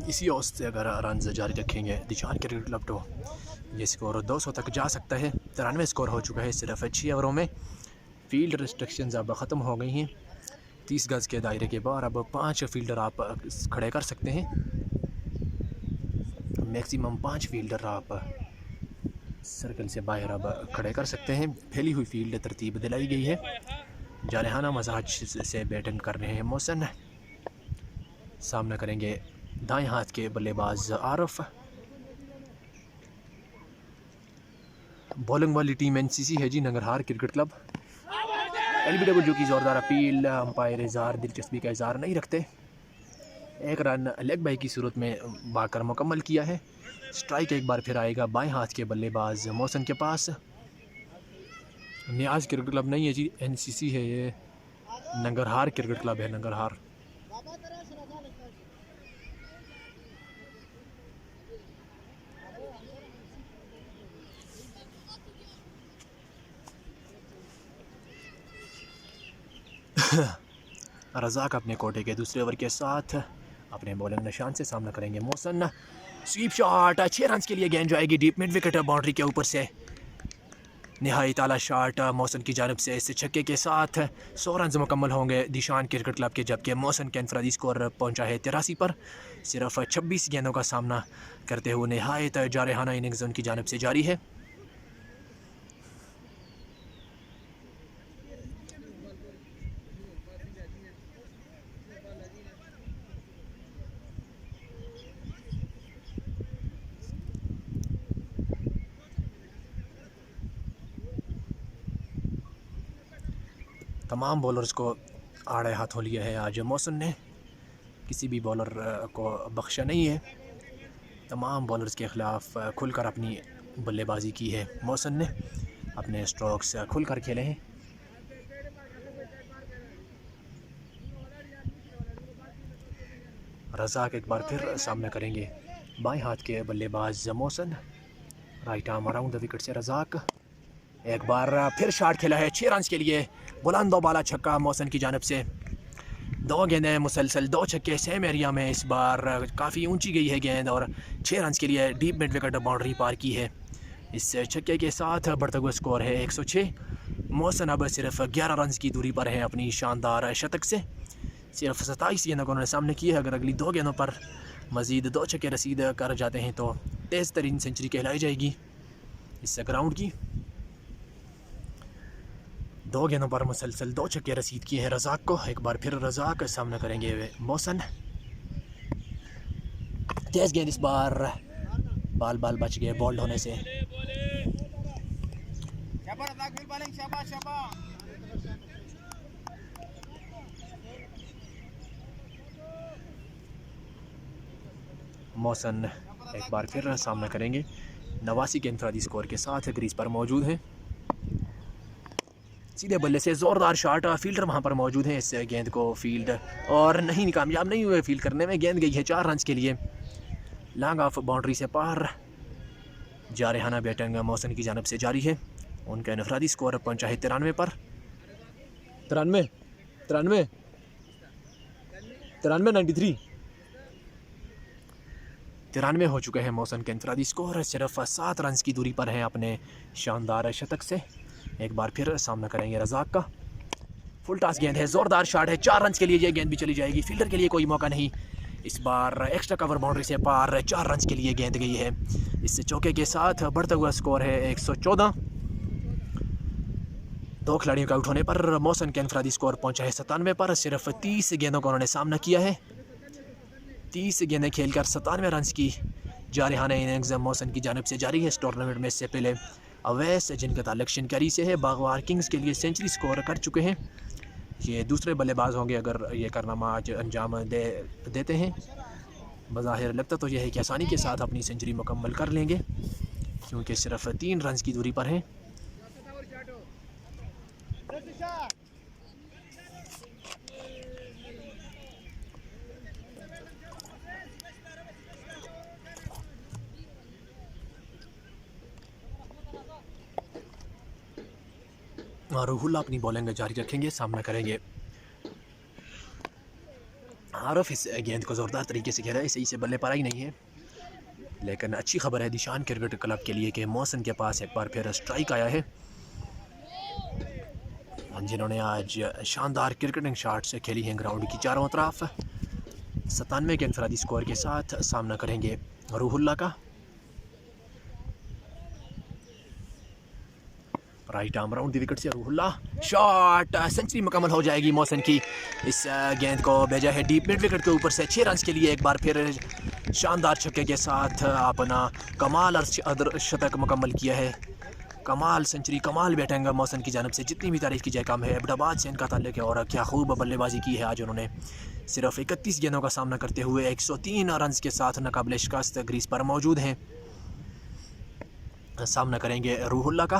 इसी औसत से अगर रन जारी रखेंगे दिशान क्रिकेट क्लब तो ये स्कोर 200 तक जा सकता है। 93 स्कोर हो चुका है सिर्फ 6 ओवरों में। फील्ड रिस्ट्रिक्शंस अब ख़त्म हो गई हैं। 30 गज़ के दायरे के बाहर अब 5 फील्डर आप खड़े कर सकते हैं। मैक्सिमम 5 फील्डर आप सर्कल से बाहर अब खड़े कर सकते हैं। फैली हुई फील्ड तरतीब दिलाई गई है। जारहाना मजाज से बैटिंग कर रहे हैं मौसन। सामना करेंगे दाएं हाथ के बल्लेबाज आरफ। बॉलिंग वाली टीम एनसीसी है जी, नंगरहार क्रिकेट क्लब। एलबीडब्ल्यू की ज़ोरदार अपील। अंपायर इज़हार दिलचस्पी का इज़हार नहीं रखते। एक रन लेग बाई की सूरत में बाकर मुकम्मल किया है। स्ट्राइक एक बार फिर आएगा बाएं हाथ के बल्लेबाज मौसन के पास। नियाज क्रिकेट क्लब नहीं है जी, एनसीसी है ये। नंगरहार क्रिकेट क्लब है, नंगरहार। रज़ाक अपने कोटे के दूसरे ओवर के साथ अपने बॉलिंग निशान से सामना करेंगे मौसन। स्वीप शॉट 6 रन के लिए गेंद जाएगी डीप मिड विकेट बाउंड्री के ऊपर से। निहायत आला शॉट मौसन की जानिब से। इस छक्के के साथ 100 रन मुकम्मल होंगे दिशान क्रिकेट क्लब के, जबकि मौसन के इनफरादी स्कोर पहुंचा है 83 पर। सिर्फ 26 गेंदों का सामना करते हुए निहायत जारहाना इनिंग्स उनकी जानिब से जारी है। तमाम बॉलर्स को आड़े हाथों लिया है आज मौसन ने। किसी भी बॉलर को बख्शा नहीं है। तमाम बॉलर्स के ख़िलाफ़ खुलकर अपनी बल्लेबाजी की है मौसन ने। अपने स्ट्रोक्स खुलकर खेले हैं। रज़ाक एक बार फिर सामना करेंगे बाएं हाथ के बल्लेबाज Mausan. Right arm around the wicket से रज़ाक एक बार फिर शॉट खेला है 6 रन के लिए। बुलंद बाला छक्का मौसन की जानिब से। 2 गेंदें मुसलसल 2 छक्के सेम एरिया में। इस बार काफ़ी ऊंची गई है गेंद और 6 रन के लिए डीप मिड विकेट बाउंड्री पार की है। इस छक्के के साथ बढ़ता हुआ स्कोर है 106। मौसन अब सिर्फ 11 रन की दूरी पर है अपनी शानदार शतक से। सिर्फ 27 गेंदों को उन्होंने सामने की है। अगर अगली 2 गेंदों पर मज़ीद 2 छक्के रसीद कर जाते हैं तो तेज़ तरीन सेंचुरी कहलाई जाएगी इस ग्राउंड की। 2 गेंदों पर मुसलसल 2 छक्के रसीद किए हैं रज़ाक को। एक बार फिर रज़ाक सामना करेंगे मौसन। तेज़ गेंद इस बार बाल बच गए बॉल्ड होने से। मौसन एक बार फिर सामना करेंगे 89 के इनफरादी स्कोर के साथ क्रीज पर मौजूद हैं। सीधे बल्ले से ज़ोरदार शॉट। फील्डर वहां पर मौजूद हैं। इस गेंद को फील्ड और नहीं कामयाब नहीं हुए फील्ड करने में। गेंद गई है 4 रन के लिए लॉन्ग ऑफ बाउंड्री से पार। जारहाना बैटिंग मौसन की जानिब से जारी है। उनका इनफरादी स्कोर पहुंचा है 93 पर। 93 93 हो चुके हैं मौसम के इंफरादी स्कोर, सिर्फ 7 रन की दूरी पर हैं अपने शानदार शतक से। एक बार फिर सामना करेंगे रज़ाक का। फुल टॉस गेंद है, ज़ोरदार शॉट है, 4 रन के लिए ये गेंद भी चली जाएगी। फील्डर के लिए कोई मौका नहीं। इस बार एक्स्ट्रा कवर बाउंड्री से पार 4 रन के लिए गेंद गई है। इस चौके के साथ बढ़ता हुआ स्कोर है 114। 2 खिलाड़ियों का आउट होने पर मौसम के इंफरादी स्कोर पहुंचा है 97 पर। सिर्फ 30 गेंदों का उन्होंने सामना किया है। 30 गेंदें खेलकर 97 रन की जारहाना इनिंग्स मौसम की जानिब से जारी है इस टूर्नामेंट में। इससे पहले अवैस जिनका ताल्लुक शिनकारी से है, बागवार किंग्स के लिए सेंचुरी स्कोर कर चुके हैं। ये दूसरे बल्लेबाज होंगे अगर ये कारनामा आज अंजाम देते हैं। बज़ाहिर लगता तो यह है कि आसानी के साथ अपनी सेंचुरी मुकम्मल कर लेंगे, क्योंकि सिर्फ 3 रन की दूरी पर हैं। रूहुल अपनी बॉलिंग जारी रखेंगे, सामना करेंगे आरफ। इस गेंद को ज़ोरदार तरीके से खेला है, सही से बल्ले पर ही नहीं है, लेकिन अच्छी खबर है दिशान क्रिकेट क्लब के लिए कि मौसम के पास एक बार फिर स्ट्राइक आया है, जिन्होंने आज शानदार क्रिकेटिंग शॉट से खेली हैं ग्राउंड की चारों तरफ। 97 के इंफरादी स्कोर के साथ सामना करेंगे रूहुल्ला का। राइट आर्म राउंड दी विकेट से रूहुल्ला शॉट, सेंचुरी मुकम्मल हो जाएगी मौसम की। इस गेंद को भेजा है डीप मिड विकेट के ऊपर से 6 रन के लिए। एक बार फिर शानदार छक्के के साथ अपना कमाल शतक मुकम्मल किया है। कमाल सेंचुरी, कमाल बैटिंग मौसम की जानब से, जितनी भी तारीफ की जाए कम है। अहमदाबाद से इनका ताल्लुक है और क्या खूब बल्लेबाजी की है आज उन्होंने। सिर्फ 31 गेंदों का सामना करते हुए 103 रन के साथ नाकाबिले शिकस्त क्रीज पर मौजूद हैं। सामना करेंगे रूहुल्ला का।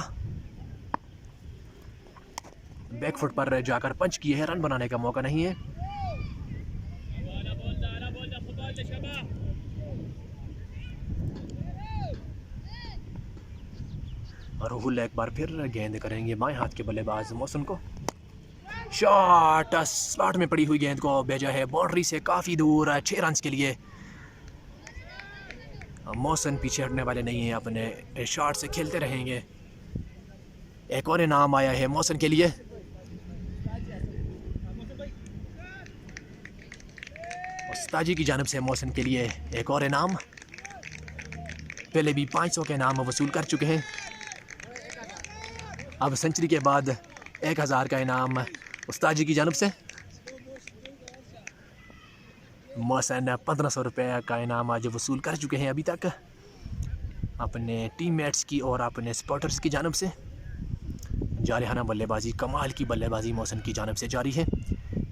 बैकफुट पर जाकर पंच किए हैं, रन बनाने का मौका नहीं है। रूहुल्ला एक बार फिर गेंद करेंगे बाएं हाथ के बल्लेबाज मौसम को। शॉट, स्लॉट में पड़ी हुई गेंद को भेजा है बाउंड्री से काफ़ी दूर 6 रन के लिए। मौसम पीछे हटने वाले नहीं हैं, अपने शॉट से खेलते रहेंगे। एक और इनाम आया है मौसम के लिए। उस्ताजी की जानिब से मौसम के लिए एक और इनाम। पहले भी 500 के इनाम वसूल कर चुके हैं। अब सेंचुरी के बाद 1000 का इनाम उस्ताजी की जानिब से। मौसम 1500 रुपये का इनाम आज वसूल कर चुके हैं अभी तक अपने टीममेट्स की और अपने सपोर्टर्स की जानिब से। जारहाना बल्लेबाजी, कमाल की बल्लेबाजी मौसम की जानिब से जारी है।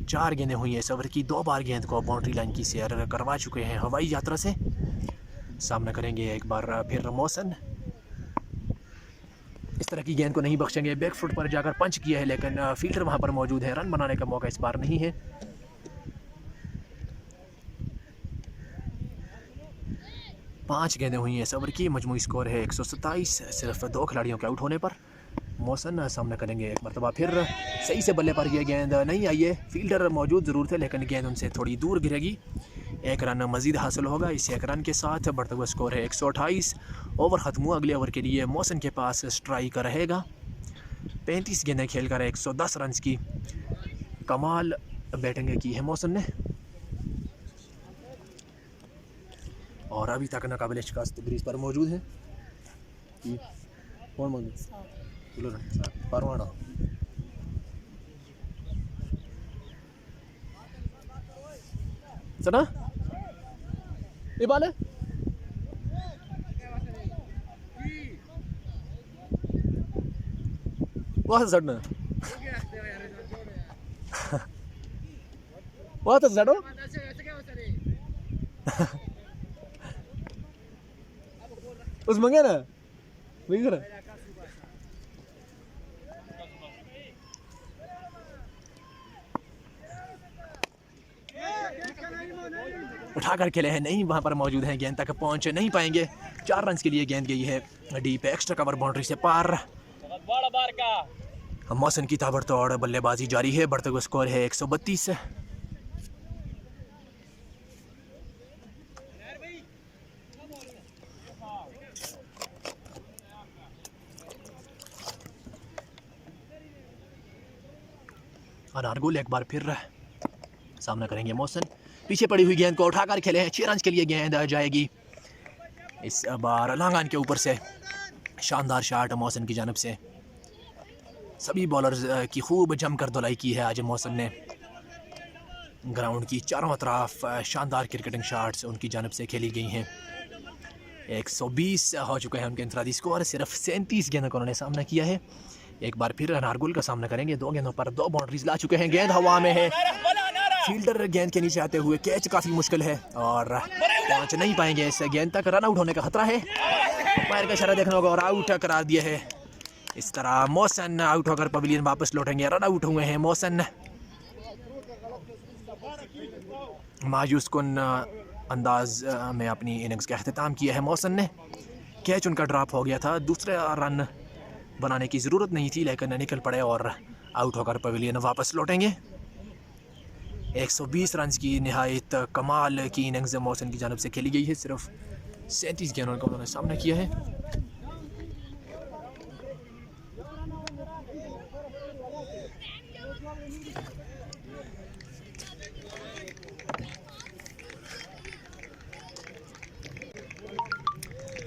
4 गेंदें हुई हैं इस ओवर की, 2 बार गेंद को बाउंड्री लाइन की सैर करवा चुके हैं हवाई यात्रा से। सामना करेंगे एक बार फिर मौसम। इस तरह की गेंद को नहीं बख्शेंगे। बैक फुट पर जाकर पंच किया है, लेकिन फील्डर वहां पर मौजूद है, रन बनाने का मौका इस बार नहीं है। पाँच गेंदें हुई हैं इस ओवर की, मजमूई स्कोर है 127। सिर्फ 2 खिलाड़ियों के आउट होने पर मौसम सामना करेंगे एक मरतबा फिर। सही से बल्ले पर यह गेंद नहीं आई है, फील्डर मौजूद ज़रूर थे, लेकिन गेंद उनसे थोड़ी दूर गिरेगी। 1 रन मज़ीद हासिल होगा। इस 1 रन के साथ बढ़ता हुआ स्कोर है 128। ओवर ख़त्म हुआ। अगले ओवर के लिए मौसम के पास स्ट्राइक रहेगा। 35 गेंदें खेलकर 110 रन की कमाल बैटिंग की है मौसम ने, और अभी तक नाकाबिले शिकस्त क्रीज पर मौजूद है। कौन मौजूद? परवाना। सुना ये बाल है। वहां से सड़ना वहां से सड़ो। उस मंगे ना वही कर उठाकर खेले हैं, नहीं वहां पर मौजूद हैं, गेंद तक पहुंच नहीं पाएंगे। 4 रन के लिए गेंद गई है डीप, एक्स्ट्रा कवर बाउंड्री से पार। मौसम की ताबड़तोड़ बल्लेबाजी जारी है। बढ़ते हुए स्कोर है 132। अनारगुल एक बार फिर सामना करेंगे मोहसिन। पीछे पड़ी हुई गेंद को उठाकर खेले हैं, 6 रन के लिए गेंद जाएगी इस बार लांगान के ऊपर से। शानदार शॉट मोहसिन की जानिब से। सभी बॉलर्स की खूब जमकर धुलाई की है आज मोहसिन ने। ग्राउंड की चारों तरफ शानदार क्रिकेटिंग शॉट्स उनकी जानिब से खेली गई हैं। 120 हो चुके हैं उनके इंफरादी स्कोर। सिर्फ 37 गेंदों का उन्होंने सामना किया है। एक बार फिर अनारगुल का सामना करेंगे। 2 गेंदों पर 2 बाउंड्रीज ला चुके हैं। गेंद हवा में है, फील्डर गेंद के नीचे आते हुए कैच काफ़ी मुश्किल है और पहुंच नहीं पाएंगे इस गेंद तक। रन आउट होने का खतरा है। पैर का इशारा देखने होगा और आउट करार दिया है। इस तरह मोहसिन आउट होकर पवेलियन वापस लौटेंगे। रन आउट हुए हैं मोहसिन। मायूस कुन अंदाज में अपनी इनिंग्स का अख्तिताम किया है मोहसिन ने। कैच उनका ड्रॉप हो गया था, दूसरा रन बनाने की ज़रूरत नहीं थी लेकिन निकल पड़े और आउट होकर पवेलियन वापस लौटेंगे। 120 रन की नहायत कमाल की इनिंग्स मोहसिन की जानिब से खेली गई है। सिर्फ 37 गेंदों का उन्होंने सामना किया है।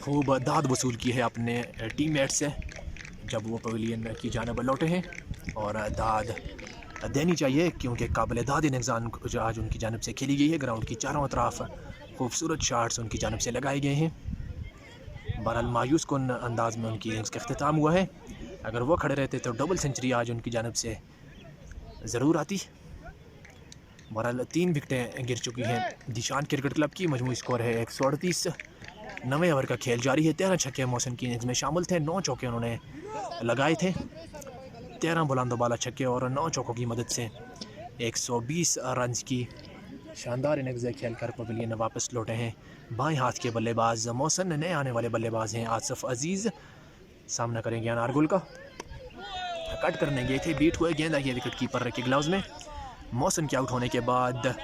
खूब दाद वसूल की है अपने टीममेट से जब वो पवेलियन की जानिब लौटे हैं और दाद देनी चाहिए क्योंकि काबिल दाद इनिंग्स आज उनकी जानिब से खेली गई है। ग्राउंड की चारों तरफ खूबसूरत शॉट्स उनकी जानिब से लगाए गए हैं। बहरहाल मायूस कुन अंदाज में उनकी इनिंग्स का अख्तिताम हुआ है। अगर वो खड़े रहते तो डबल सेंचुरी आज उनकी जानिब से ज़रूर आती। बहरहाल 3 विकेटें गिर चुकी हैं दिशान क्रिकेट क्लब की। मजमूई स्कोर है 138। 9वें ओवर का खेल जारी है। 13 छक्के मोहसिन की इनिंग्स में शामिल थे। 9 चौके उन्होंने लगाए थे। 13 बुलंदोबाला छक्के और 9 चौकों की मदद से 120 रन की शानदार इनिंग्स खेलकर पवेलियन वापस लौटे हैं। बाएं हाथ के बल्लेबाज मोहसिन। नए आने वाले बल्लेबाज हैं आसिफ अजीज़। सामना करेंगे अनारगुल का। कट करने गए थे, बीट हुए गेंद आई विकेट कीपर के ग्लव्स में। मोहसिन के आउट होने के बाद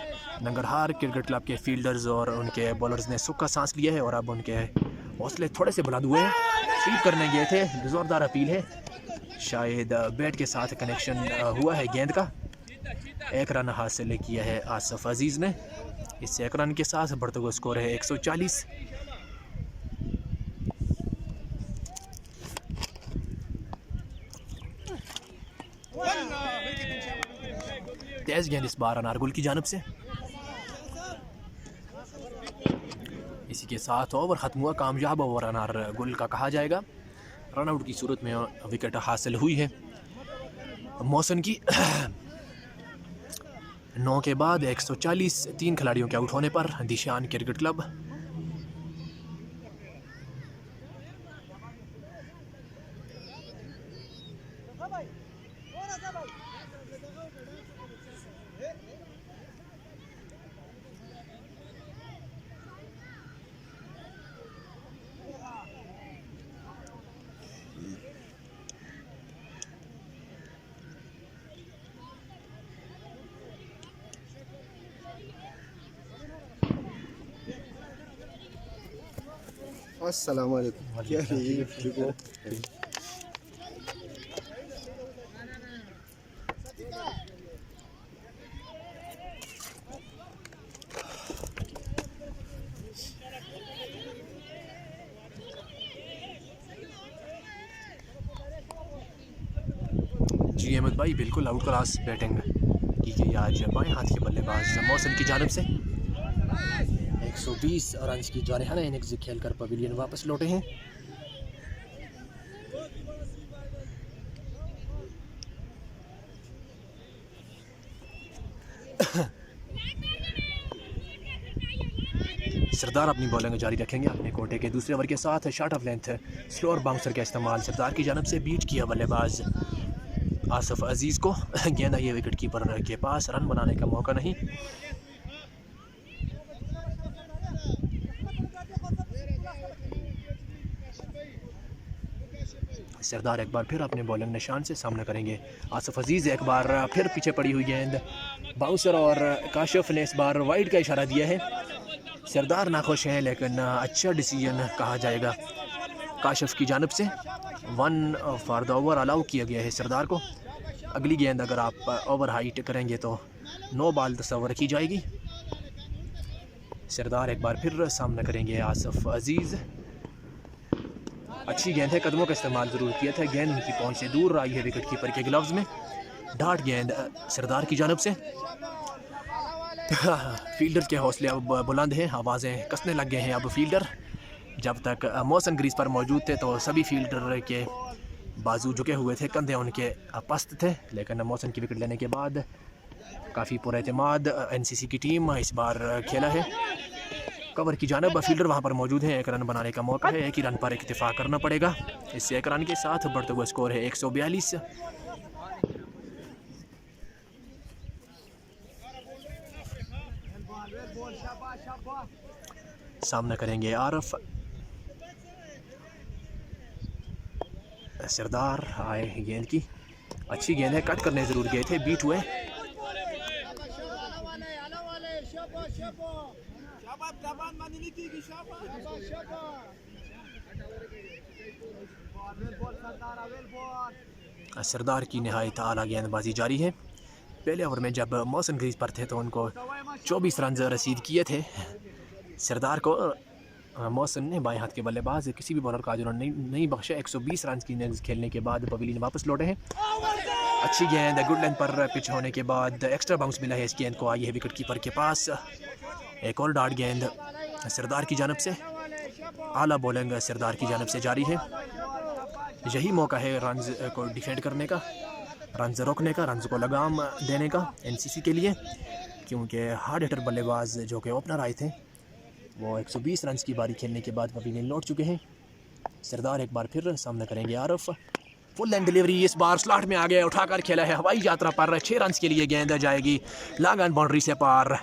नंगरहार क्रिकेट क्लब के फील्डर्स और उनके बॉलर्स ने सुख का सांस लिया है और अब उनके हौसले थोड़े से बुलंद हुए हैं। स्वीप करने गए थे, ज़ोरदार अपील है, शायद बैट के साथ कनेक्शन हुआ है गेंद का। 1 रन हासिल किया है आसिफ अजीज़ ने। इस 1 रन के साथ बढ़ते हुए स्कोर है 140। तेज गेंद इस बार अनारगुल की जानिब से। इसी के साथ ओवर ख़त्म हुआ। कामयाब ओवर अनारगुल का कहा जाएगा। रन आउट की सूरत में विकेट हासिल हुई है मोहसिन की। 9 के बाद 140 3 खिलाड़ियों के आउट होने पर दिशान क्रिकेट क्लब अस्सलाम वालेकुम। क्या है ये? ठीक हो? जी अहमद भाई बिल्कुल आउट क्लास बैटिंग की गई आज बाएं हाथ के बल्लेबाज मोहसिन की जानिब से। 120 रन की जारहाना इनिंग्स खेलकर पवेलियन वापस लौटे हैं। सरदार अपनी बॉलिंग जारी रखेंगे अपने कोटे के दूसरे ओवर के साथ। Shot of length slower bouncer का इस्तेमाल सरदार की जानिब से। बीट किया बल्लेबाज आसिफ अजीज़ को। गेंद आई विकेट कीपर के पास, रन बनाने का मौका नहीं। सरदार एक बार फिर अपने बॉलिंग निशान से सामना करेंगे आसिफ अजीज़। एक बार फिर पीछे पड़ी हुई गेंद बाउंसर और काशिफ ने इस बार वाइड का इशारा दिया है। सरदार नाखुश हैं लेकिन अच्छा डिसीजन कहा जाएगा काशिफ की जानिब से। 1 फॉर द ओवर अलाउ किया गया है सरदार को। अगली गेंद अगर आप ओवर हाइट करेंगे तो 9 बॉल तस्वर की जाएगी। सरदार एक बार फिर सामना करेंगे आसिफ अजीज़। अच्छी गेंद है, कदमों का इस्तेमाल ज़रूर किया था, गेंद उनकी पहुंच से दूर आई है विकेट कीपर के ग्लव्स में। डार्ट गेंद सरदार की जानब से। फील्डर के हौसले अब बुलंद हैं, आवाज़ें कसने लग गए हैं अब फील्डर। जब तक मौसम ग्रीज पर मौजूद थे तो सभी फील्डर के बाजू झुके हुए थे, कंधे उनके पस्त थे, लेकिन मौसम की विकेट लेने के बाद काफ़ी पुरएतमाद एनसीसी की टीम इस बार खेला है। कवर की जानब फील्डर वहां पर मौजूद है, एक रन बनाने का मौका है, एक ही रन पर इक्तिफा करना पड़ेगा। इससे एक रन के साथ बढ़ते हुए स्कोर है 142। सामना करेंगे आरफ। सरदार आए गेंद की, अच्छी गेंद है, कट करने ज़रूर गए थे, बीट हुए। सरदार की नहायत आला गेंदबाजी जारी है। पहले ओवर में जब मौसम ग्रीज पर थे तो उनको 24 रन रसीद किए थे। सरदार को मौसम ने बाएं हाथ के बल्लेबाज किसी भी बॉलर का आज उन्होंने नहीं बख्शा। 120 रन की इनिंग्स खेलने के बाद पवेलियन वापस लौटे हैं। अच्छी गेंद, गुड लेंथ पर पिच होने के बाद एक्स्ट्रा बाउंस मिला है इस गेंद को, आई है विकेट कीपर के पास। एक और डार्ट गेंद सरदार की जानब से, आला बॉलिंग सरदार की जानब से जारी है। यही मौका है रन्स को डिफेंड करने का, रन्स रोकने का, रन्स को लगाम देने का एनसीसी के लिए, क्योंकि हार्ड हिटर बल्लेबाज जो कि ओपनर आए थे वो 120 रन की बारी खेलने के बाद पवेलियन लौट चुके हैं। सरदार एक बार फिर सामना करेंगे आरफ। फुल एंड डिलीवरी इस बार स्लॉट में आ गया, उठाकर खेला है हवाई यात्रा पर। 6 रन के लिए गेंद जाएगी लागन बाउंड्री से पार।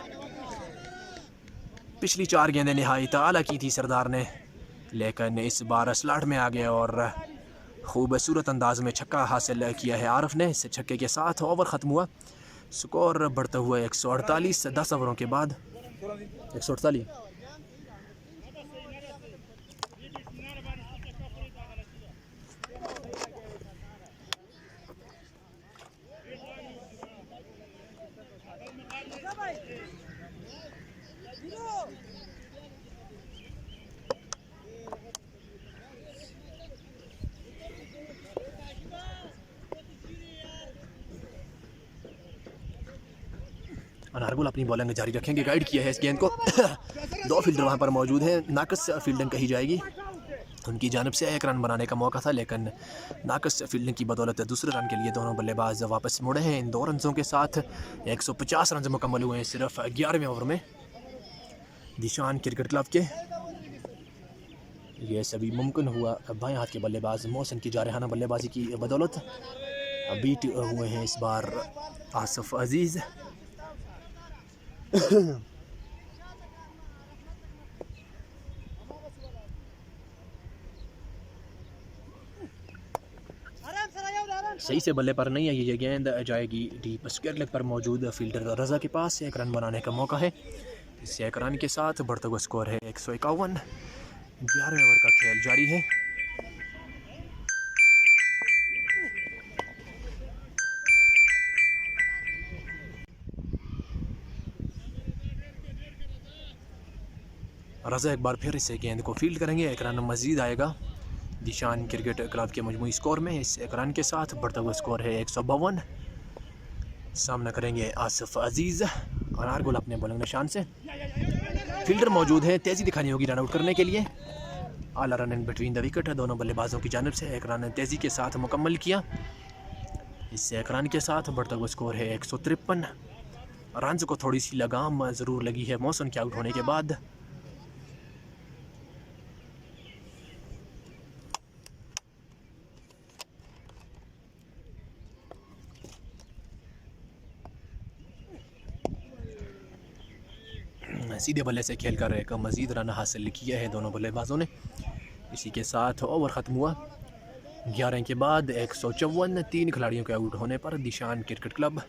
पिछली 4 गेंदें नहायत आला की थी सरदार ने, लेकिन इस बार स्लॉट में आ गया और खूबसूरत अंदाज में छक्का हासिल किया है आरफ ने। इस छक्के के साथ ओवर ख़त्म हुआ, स्कोर बढ़ता हुआ 148 10 ओवरों के बाद 148। अनारगुल अपनी बॉलिंग जारी रखेंगे, गाइड किया है इस गेंद को। 2 फील्डर वहां पर मौजूद हैं, नाकस फील्डिंग कही जाएगी। उनकी जानब से 1 रन बनाने का मौका था, लेकिन नाकस फील्डिंग की बदौलत दूसरे रन के लिए दोनों बल्लेबाज वापस मुड़े हैं। इन 2 रनों के साथ 150 रन मुकम्मल हुए हैं सिर्फ 11वें ओवर में दिशान क्रिकेट क्लब के। ये सभी मुमकिन हुआ बाएं हाथ के बल्लेबाज मोहसिन की जारहाना बल्लेबाजी की बदौलत। बीट हुए हैं इस बार आसिफ अजीज़। सही से बल्ले पर नहीं आई, ये गेंद जाएगी डीप स्क्वायर लेग पर मौजूद फील्डर रजा के पास। 1 रन बनाने का मौका है। इस 1 रन के साथ बढ़ता हुआ स्कोर है 151। 11वें ओवर का खेल जारी है। रजा एक बार फिर इस गेंद को फील्ड करेंगे, 1 रन मजीद आएगा दिशान क्रिकेट क्लब के मजमूई स्कोर में। इस 1 रन के साथ बढ़ता हुआ स्कोर है 152। सामना करेंगे आसिफ अजीज़। अनारगुल अपने बॉलिंग निशान से, फील्डर मौजूद हैं, तेज़ी दिखानी होगी रन आउट करने के लिए। आला run in between the wicket दोनों बल्लेबाजों की जानब से 1 रन तेज़ी के साथ मुकम्मल किया। इस 1 रन के साथ बढ़ता हुआ स्कोर है 153। रन को थोड़ी सी लगाम ज़रूर लगी है मौसम के आउट होने के बाद। सीधे बल्ले से खेलकर एक मज़ीद रन हासिल किया है दोनों बल्लेबाजों ने। इसी के साथ ओवर ख़त्म हुआ। 11 के बाद 154, 3 खिलाड़ियों के आउट होने पर दिशान क्रिकेट क्लब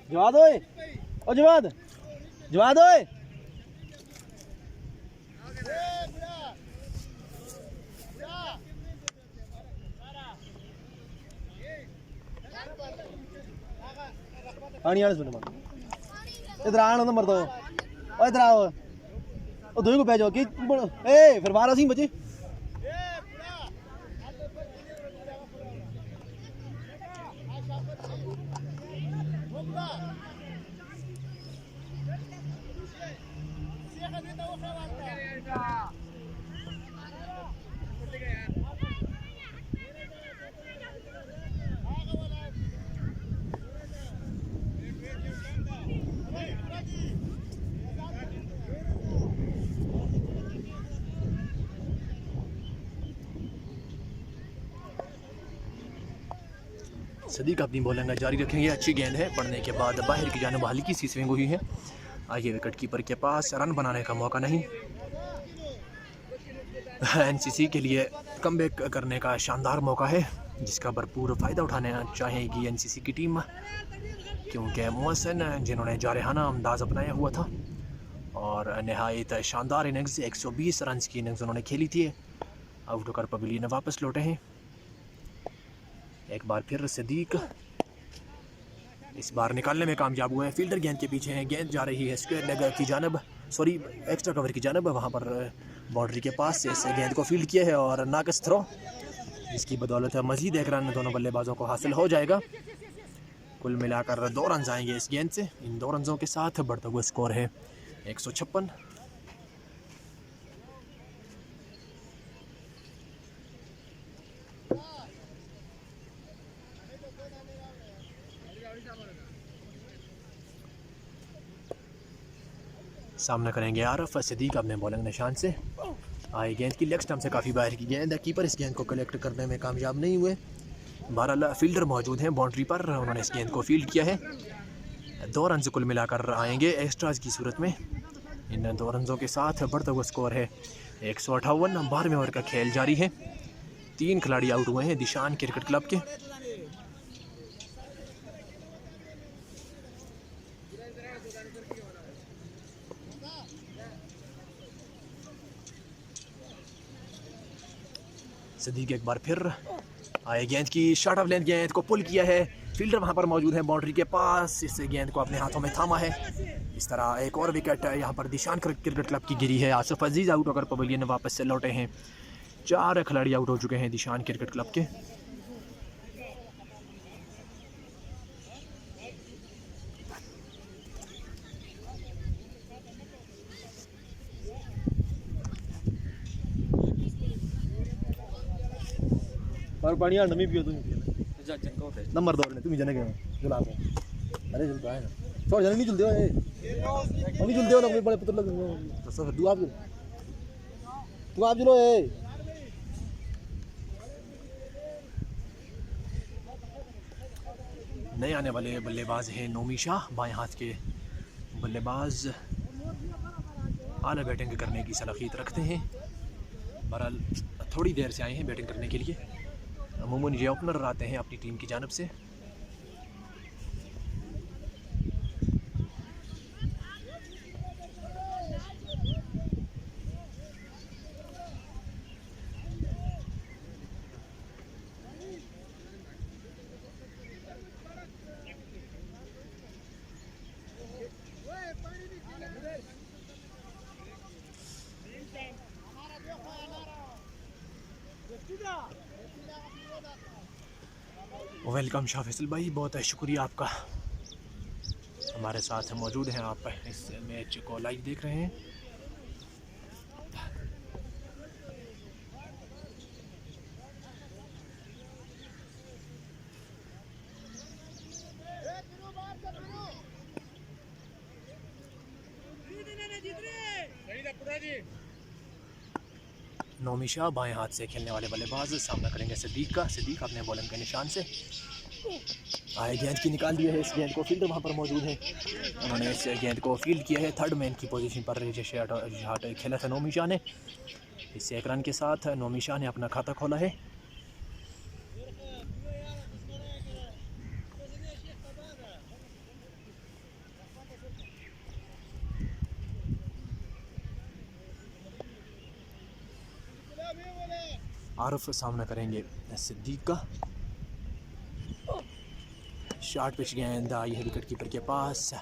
जवाद ओए, ओ जवाद, जवाद ओए। पानी आने सुन मत इधर आना नंबर दो ओ इधर आओ ओ दो को भेजो कि ए फिर बाहर सी बचे सदीक अपनी बॉलिंग जारी रखेंगे। अच्छी गेंद है, पड़ने के बाद बाहर की जानिब हल्की सी स्विंग हुई है। आइए विकेट कीपर के पास रन बनाने का मौका नहीं। एनसीसी के लिए कमबैक करने का शानदार मौका है, जिसका भरपूर फ़ायदा उठाना चाहेगी एनसीसी की टीम, क्योंकि मोहसिन जिन्होंने जारहाना अंदाज़ अपनाया हुआ था और नहायत शानदार इनिंग्स 120 रन की इनिंग्स उन्होंने खेली थी, आउट होकर पवेलियन वापस लौटे हैं। एक बार फिर सदीक इस बार निकालने में कामयाब हुए हैं। फील्डर गेंद के पीछे हैं, गेंद जा रही है स्क्वायर लेग की जानब, सॉरी एक्स्ट्रा कवर की जानब। वहाँ पर बाउंड्री के पास से इस गेंद को फील्ड किया है और नाकस थ्रो, जिसकी बदौलत मज़ीद एक रन दोनों बल्लेबाजों को हासिल हो जाएगा। कुल मिलाकर 2 रन आएंगे इस गेंद से। इन 2 रनों के साथ बढ़ता हुआ स्कोर है 156। सामना करेंगे आरफ सदीक अपने बॉलिंग निशान से। आए गेंद की लेग स्टंप से काफ़ी बाहर की गेंद है, कीपर इस गेंद को कलेक्ट करने में कामयाब नहीं हुए। बहरहाल फील्डर मौजूद हैं बाउंड्री पर, उन्होंने इस गेंद को फील्ड किया है। 2 रन कुल मिलाकर आएंगे एक्स्ट्राज की सूरत में। इन 2 रनों के साथ बढ़ता हुआ स्कोर है 158। 12वें ओवर का खेल जारी है। 3 खिलाड़ी आउट हुए हैं दिशान क्रिकेट क्लब के। सदीक एक बार फिर आए गेंद की शॉर्ट ऑफ लेंथ गेंद को पुल किया है। फील्डर वहां पर मौजूद है बाउंड्री के पास, इस गेंद को अपने हाथों में थामा है। इस तरह एक और विकेट यहाँ पर दिशान क्रिकेट क्लब की गिरी है। आसिफ अजीज़ आउट होकर पवेलियन वापस से लौटे हैं। 4 खिलाड़ी आउट हो चुके हैं दिशान क्रिकेट क्लब के। पर पानी आ नमी पियो तुम नंबर 2 ने तुम जने के जुला को अरे जुलता है ना छोड़ जने नहीं जुलते हो ए नहीं जुलते हो ना बड़े पुत्र लोग तो सब तू आप जुलो ए नए आने वाले बल्लेबाज हैं नोमी शाह, बाएं हाथ के बल्लेबाज, आला बैटिंग करने की सलाहियत रखते हैं। बहरहाल थोड़ी देर से आए हैं बैटिंग करने के लिए। अमूमन ये ओपनर आते हैं अपनी टीम की जानिब से। वेलकम शाह फैसल भाई, बहुत शुक्रिया आपका, हमारे साथ मौजूद हैं। आप इस मैच को लाइव देख रहे हैं। नोमी शाह बाएं हाथ से खेलने वाले बल्लेबाज सामना करेंगे सदीक का। सदीक अपने बॉलिंग के निशान से। आए गेंद की निकाल दिया है, इस गेंद को फील्डर वहाँ पर मौजूद है, उन्होंने इस गेंद को फील्ड किया है। थर्ड मैन की पोजीशन पर जैसे खेला था नोमी शाह ने। इससे एक रन के साथ नोमी शाह ने अपना खाता खोला है। आरफ सामना करेंगे सिद्दीक का। शॉर्ट पिच गेंद आई है विकेट कीपर के पास,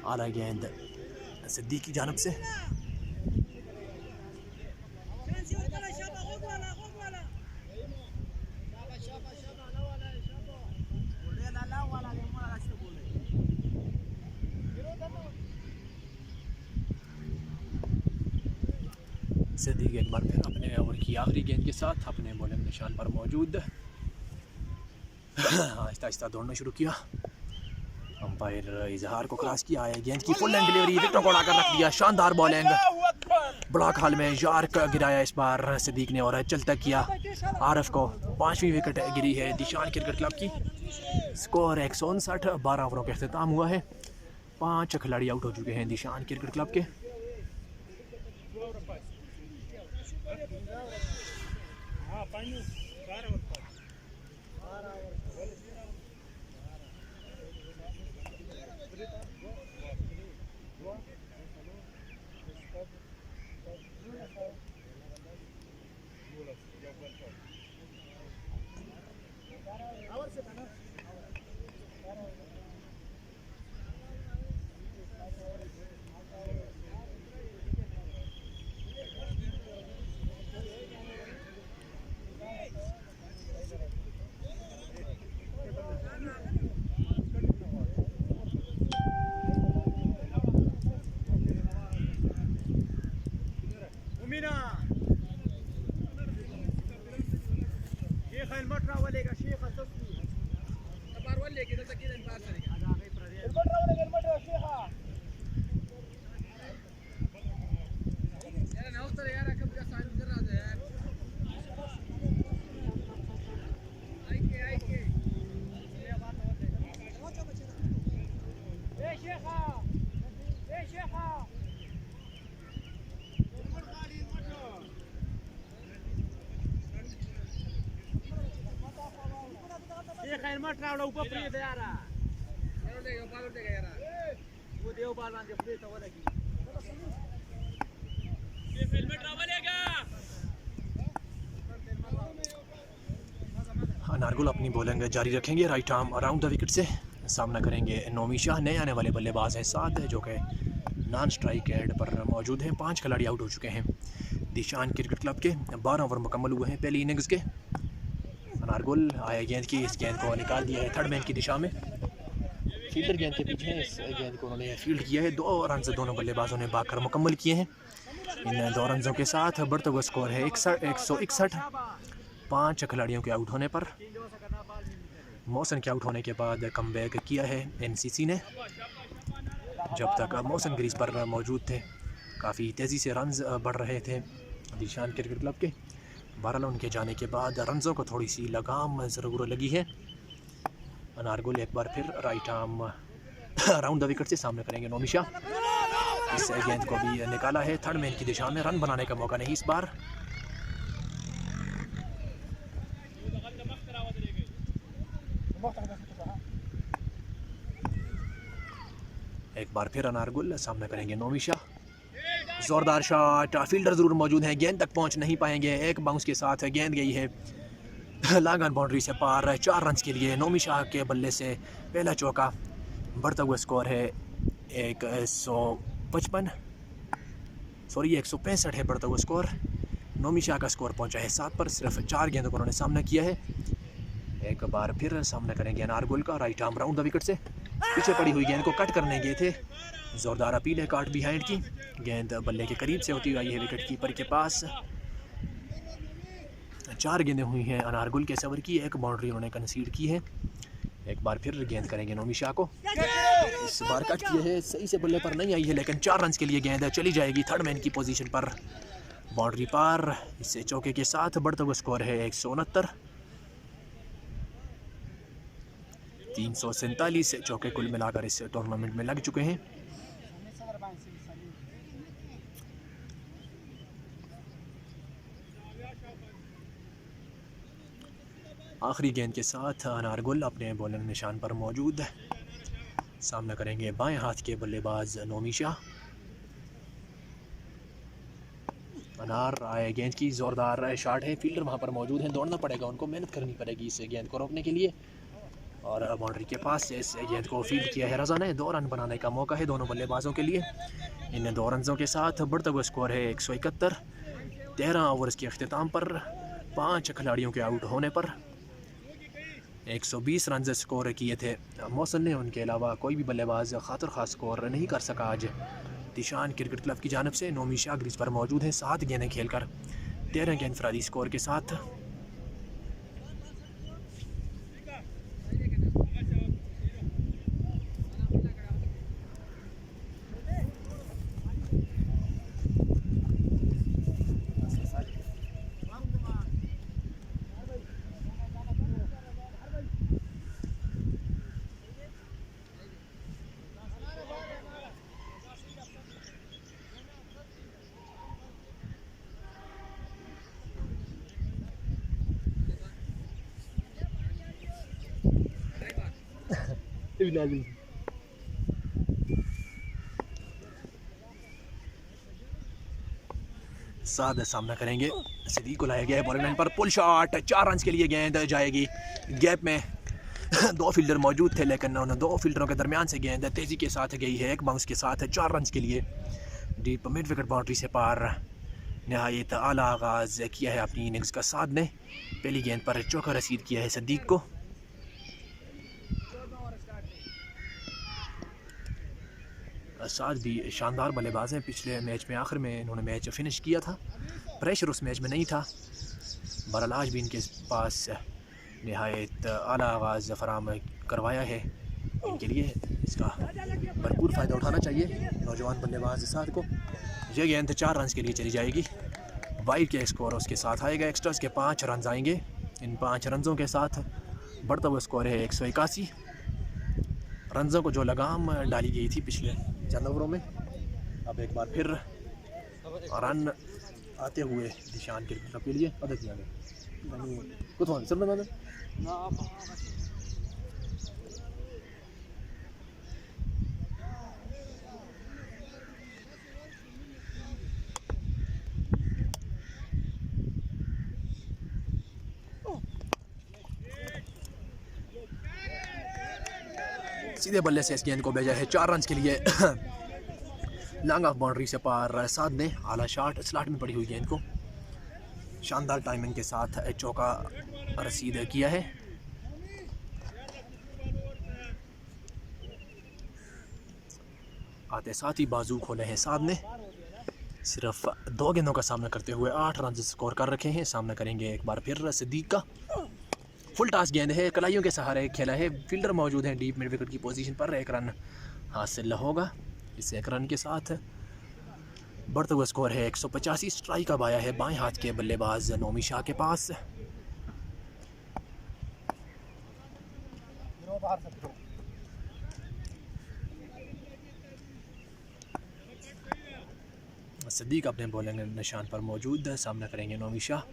आला गेंद सिद्दीक की जानिब से। सिद्दीक एक बार फिर अपने ओवर की आखिरी गेंद के साथ अपने बॉलिंग निशान पर मौजूद। आहिस्ता आहिस्ता दौड़ना शुरू किया, अंपायर इजहार को क्रॉस किया है, गेंद की फुल एंड डिलीवरी, विकेटों को उड़ाकर रख दिया। शानदार बॉलिंग, ब्लॉक हाल में यार्क गिराया इस बार सिद्दीक ने और चलता किया। आरफ को 5वीं विकेट गिरी है दिशान क्रिकेट क्लब की। स्कोर 159, 12 ओवरों का अख्तिताम हुआ है। 5 खिलाड़ी आउट हो चुके हैं दिशान क्रिकेट क्लब के। नारगुल अपनी बॉलिंग जारी रखेंगे right arm around the wicket से। सामना करेंगे नोमी शाह, नए आने वाले बल्लेबाज हैं 7 जो कि नॉन स्ट्राइक एड पर मौजूद हैं। 5 खिलाड़ी आउट हो चुके हैं दिशान क्रिकेट क्लब के। 12 ओवर मुकम्मल हुए हैं पहली इनिंग्स के। नारगुल आए गेंद की, इस गेंद को निकाल दिया है थर्ड मैन की दिशा में। फील्डर गेंद के पीछे इस गेंद को उन्होंने फील्ड किया है। 2 रन से दोनों बल्लेबाजों ने बाकर मुकम्मल किए हैं। इन 2 रनों के साथ बढ़ता हुआ स्कोर है 161। 5 खिलाड़ियों के आउट होने पर मौसम के आउट होने के बाद कमबैक किया है एनसीसी ने। जब तक मौसम क्रीज पर मौजूद थे काफ़ी तेज़ी से रन्स बढ़ रहे थे दिशान क्रिकेट क्लब के। 12 उनके जाने के बाद रन्सों को थोड़ी सी लगाम ज़रूर लगी है। नारगुल एक बार फिर right arm around the wicket से सामने करेंगे नोमी शाह। इस गेंद को भी निकाला है थर्ड मैन की दिशा में। रन बनाने का मौका नहीं इस बार। एक बार फिर नारगुल सामना करेंगे नोमी शाह। जोरदार शॉट, फील्डर ज़रूर मौजूद हैं, गेंद तक पहुंच नहीं पाएंगे। एक बाउंस के साथ गेंद गई है लॉन्ग ऑन बाउंड्री से पार। 4 रन के लिए नोमी शाह के बल्ले से पहला चौका। बढ़ता हुआ स्कोर है 165 है बढ़ता हुआ स्कोर। नोमी शाह का स्कोर पहुंचा है 7 पर। सिर्फ 4 गेंदों को उन्होंने सामना किया है। एक बार फिर सामना करेंगे नारगुल का right arm round the wicket से। पीछे पड़ी हुई गेंद को कट करने गए थे। जोरदार अपील है काट बिहाइंड की। गेंद बल्ले के करीब से होती हुई आई है विकेट कीपर के पास। 4 गेंदें हुई हैं अनारगुल के सवर की। 1 बाउंड्री उन्होंने कंसीड की है। एक बार फिर गेंद करेंगे नोमी शाह को। इस बार कट किए है, सही से बल्ले पर नहीं आई है, लेकिन 4 रन के लिए गेंद चली जाएगी थर्ड मैन की पोजीशन पर। बाउंड्री पार। इससे चौके के साथ बढ़ता हुआ स्कोर है 169। 347 चौके कुल मिलाकर इस टूर्नामेंट में लग चुके हैं। आखिरी गेंद के साथ अनारगुल अपने बॉलिंग निशान पर मौजूद है। सामना करेंगे बाएं हाथ के बल्लेबाज नोमी शाह। अनार आए गेंद की ज़ोरदार शॉट है, फील्डर वहां पर मौजूद हैं, दौड़ना पड़ेगा उनको, मेहनत करनी पड़ेगी इस गेंद को रोकने के लिए। और बाउंड्री के पास से इस गेंद को फील्ड किया है रज़ा ने। 2 रन बनाने का मौका है दोनों बल्लेबाजों के लिए। इन 2 रनों के साथ बढ़ता हुआ स्कोर है 171। 13 ओवर्स के अख्तिताम पर 5 खिलाड़ियों के आउट होने पर 120 रन स्कोर किए थे मौसन ने। उनके अलावा कोई भी बल्लेबाज खातर खास स्कोर नहीं कर सका आज। दिशान क्रिकेट क्लब की जानिब से नोमी शाह क्रीज पर मौजूद हैं 7 गेंदें खेलकर 13 के इनफरादी स्कोर के साथ। साथ सामना करेंगे सिद्दीक को लाया गया है बॉलिंग लाइन पर, पुल शॉट, 4 रन के लिए गेंद जाएगी। गैप में 2 फील्डर मौजूद थे लेकिन उन 2 फील्डरों के दरमियान से गेंद तेज़ी के साथ गई है, एक बाउंस के साथ 4 रन के लिए। डीप मिड विकेट बाउंड्री से पार नहायत आला आगाज़ किया है अपनी इनिंग्स का साद ने। पहली गेंद पर चौका रसीद किया है सिद्दीक को। साद भी शानदार बल्लेबाज हैं, पिछले मैच में आखिर में इन्होंने मैच फिनिश किया था, प्रेशर उस मैच में नहीं था। बहरहाल आज भी इनके पास नहायत आला आगाज़ फराम करवाया है, इनके लिए इसका भरपूर फ़ायदा उठाना चाहिए नौजवान बल्लेबाज साद को। यह गेंद 4 रन के लिए चली जाएगी। वाइड के स्कोर उसके साथ आएगा, एक्स्ट्रास के 5 रन आएंगे। इन 5 रनों के साथ बढ़ता हुआ स्कोर है 181। रनों को जो लगाम डाली गई थी पिछले चंद ओवरों में, अब एक बार फिर रन आते हुए दिशान के क्लब के लिए अदा किया गया। सीधे बल्ले से इस गेंद को भेजा है 4 रन के लिए। लॉन्ग ऑफ बाउंड्री से पार साद ने आला शॉट स्लॉट में पड़ी हुई गेंद को शानदार टाइमिंग के साथ चौका रसीद किया है। आते साथ ही बाजू खोले हैं साद ने। सिर्फ 2 गेंदों का सामना करते हुए 8 रन स्कोर कर रखे हैं। सामना करेंगे एक बार फिर सिद्दीक का। फुल टॉस गेंद है, कलाइयों के सहारे खेला है, फील्डर मौजूद हैं डीप मिड विकेट की पोजीशन पर। 1 रन हासिल होगा। इस 1 रन के साथ बढ़ता हुआ स्कोर है 185। स्ट्राइक अब आया है बाएं हाथ के बल्लेबाज नोमी शाह के पास। सिद्दीक अपने बॉलिंग निशान पर मौजूद, सामना करेंगे नोमी शाह।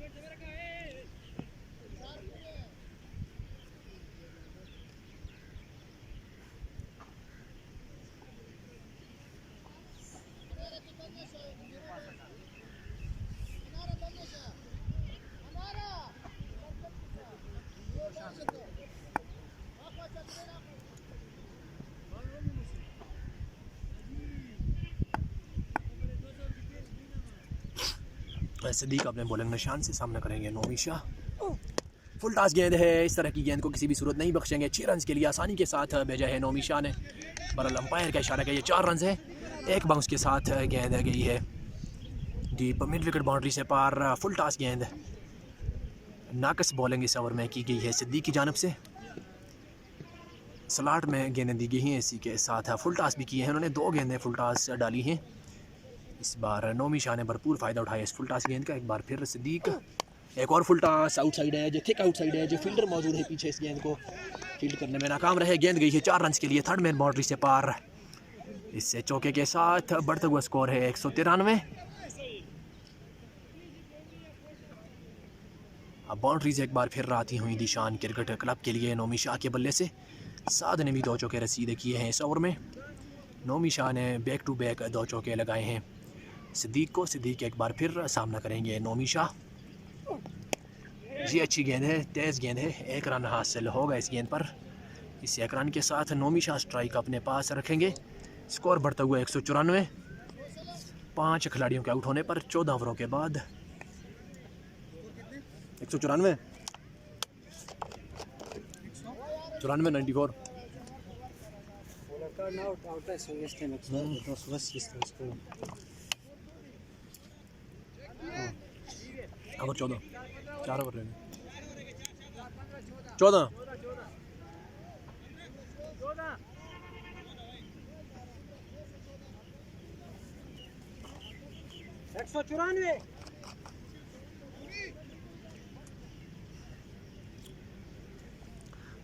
सिद्दीक अपने बॉलिंग निशान से सामना करेंगे नोमी शाह। फुल टॉस गेंद है, इस तरह की गेंद को किसी भी सूरत नहीं बख्शेंगे। 6 रन के लिए आसानी के साथ भेजा है नोमी शाह ने। बहरहाल अंपायर का इशारा किया, 4 रन है। 1 बाउंस के साथ गेंद गई है डीप मिड विकेट बाउंड्री से पार। फुल टॉस गेंद, नाकस बॉलिंग इस ओवर में की गई है सिद्दीक की जानिब से। स्लॉट में गेंदें दी गई हैं, इसी के साथ फुल टॉस भी किए हैं उन्होंने। 2 गेंदें फुल टॉस डाली हैं। इस बार नोमी शाह ने भरपूर फ़ायदा उठाया इस फुल टॉस गेंद का। एक बार फिर सिद्दीक एक और फुल टॉस आउटसाइड है, जो थिक आउटसाइड है, जो फील्डर मौजूद है पीछे इस गेंद को फील्ड करने में नाकाम रहे। गेंद गई है 4 रन के लिए थर्ड मैन बाउंड्री से पार। इससे चौके के साथ बढ़ता हुआ स्कोर है 193। अब बाउंड्रीज एक बार फिर आती हुई दिशान क्रिकेट क्लब के लिए नोमी शाह के बल्ले से। साद ने भी 2 चौके रसीद किए हैं इस ओवर में। नोमी शाह ने बैक टू बैक 2 चौके लगाए हैं सिद्दीक को। सिद्दीक एक बार फिर सामना करेंगे नोमी शाह। ये अच्छी गेंद है, तेज़ गेंद है, 1 रन हासिल होगा इस गेंद पर। इस 1 रन के साथ नोमी शाह स्ट्राइक अपने पास रखेंगे। स्कोर बढ़ता हुआ 194। 5 खिलाड़ियों के आउट होने पर 14 ओवरों के बाद 194 94 और 14 4 ओवर रहेंगे 14 194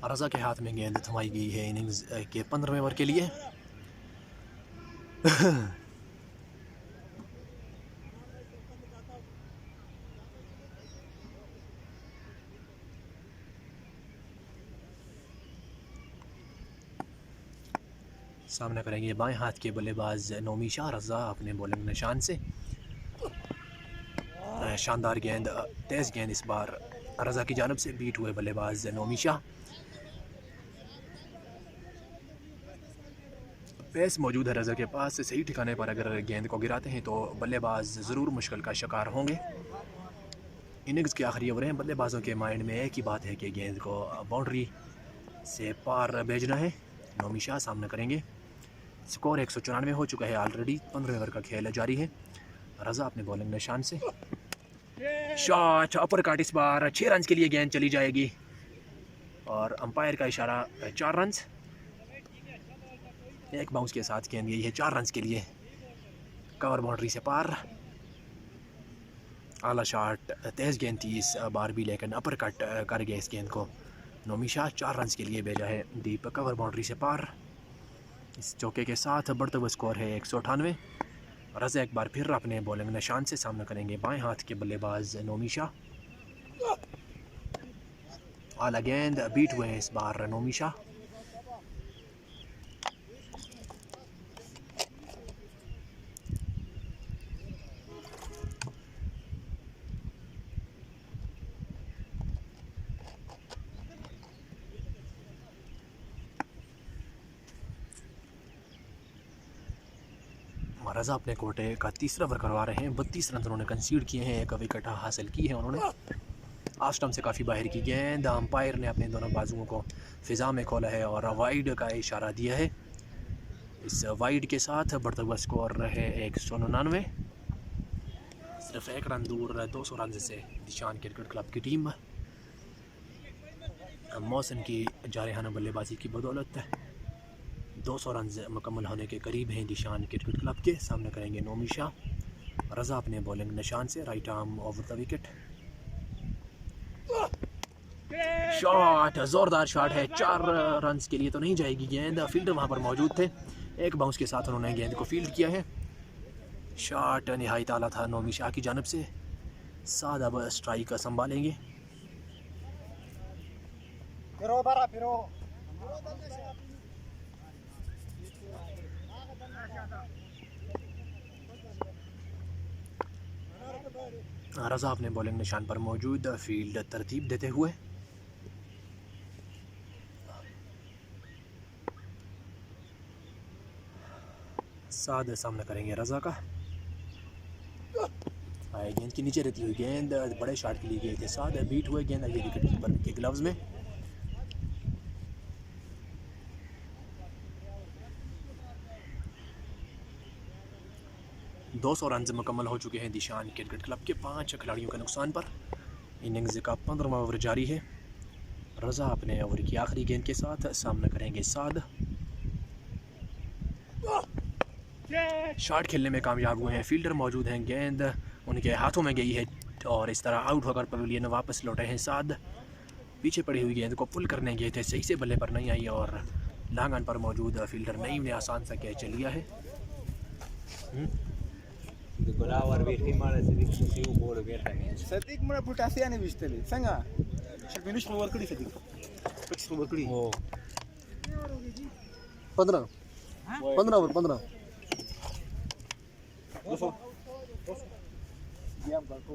रज़ा के हाथ में गेंद थमाई गई है इनिंग्स के 15वें ओवर के लिए। सामना करेंगे बाएं हाथ के बल्लेबाज नोमी शाह। रज़ा अपने बॉलिंग निशान से। शानदार गेंद, तेज़ गेंद इस बार रज़ा की जानिब से बीट हुए बल्लेबाज नोमी शाह। पेस मौजूद है रज़ा के पास। सही ठिकाने पर अगर गेंद को गिराते हैं तो बल्लेबाज ज़रूर मुश्किल का शिकार होंगे। इनिंग्स के आखिरी ओवर हैं। बल्लेबाजों के माइंड में एक ही बात है कि गेंद को बाउंड्री से पार भेजना है। नोमी शाह सामना करेंगे। स्कोर 194 हो चुका है ऑलरेडी। 15 ओवर का खेल जारी है। रज़ा अपने बॉलिंग निशान से। शॉट अपर काट, इस बार 6 रन के लिए गेंद चली जाएगी और अंपायर का इशारा 4 रन। एक बाउंस के साथ गेंद गई है 4 रन के लिए कवर बाउंड्री से पार। आला शॉट, तेज़ गेंद थी इस बार भी, लेकिन अपर कट कर गया इस गेंद को। नोमी शाह 4 रन के लिए भेजा है दीप कवर बाउंड्री से पार। इस चौके के साथ बढ़ता हुआ स्कोर है 198। रज़ा एक बार फिर अपने बॉलिंग निशान से सामना करेंगे बाएं हाथ के बल्लेबाज नोमी शाह। आला गेंद, बीट हुए हैं इस बार नोमी शाह। रज़ा अपने कोटे का तीसरा ओवर करवा रहे हैं। 32 रन उन्होंने कंसीड किए हैं। 1 विकेट हासिल की है उन्होंने। ऑफ स्टंप से काफ़ी बाहर की गेंद। अंपायर ने अपने दोनों बाजुओं को फ़िज़ा में खोला है और वाइड का इशारा दिया है। इस वाइड के साथ बढ़ता हुआ स्कोर है 199। सिर्फ 1 रन दूर 200 रन से दिशान क्रिकेट क्लब की टीम मौसम की जारहाना बल्लेबाजी की बदौलत 200 रन मुकम्मल होने के करीब हैं दिशान क्रिकेट क्लब के। सामने करेंगे नोमी शाह। रज़ा अपने बॉलिंग निशान से। Right arm over the wicket. Shot, ज़ोरदार शॉट है। 4 रन के लिए तो नहीं जाएगी गेंद। फील्डर वहाँ पर मौजूद थे। एक बाउंस के साथ उन्होंने गेंद को फील्ड किया है। शॉट निहायत आला था नोमी शाह की जानिब से। साद अब स्ट्राइक संभालेंगे। रज़ा अपने बॉलिंग निशान पर मौजूद। फील्ड तरतीब देते हुए साद सामना करेंगे रज़ा का। गेंद के नीचे रहती हुई गेंद बड़े शॉट के लिए गए थे। साद बीट हुए गेंद ये विकेट कीपर के ग्लव्स में। दो 200 रन मुकम्मल हो चुके हैं दिशान क्रिकेट क्लब के 5 खिलाड़ियों के नुकसान पर। इनिंग्स का 15वां ओवर जारी है। रज़ा अपने ओवर की आखिरी गेंद के साथ सामना करेंगे साद। शॉट खेलने में कामयाब हुए हैं। फील्डर मौजूद हैं। गेंद उनके हाथों में गई है विकेट और इस तरह आउट होकर पवेलियन वापस लौटे हैं साद। पीछे पड़ी हुई गेंद को पुल करने गए थे, सही से बल्ले पर नहीं आई और लांगन पर मौजूद फील्डर नईम ने आसान सा कैच लिया है। Sadik mana putasi ane bisteli. Sanga. Finish over kadi Sadik. Finish over kadi. 15 over 15 Diam balko.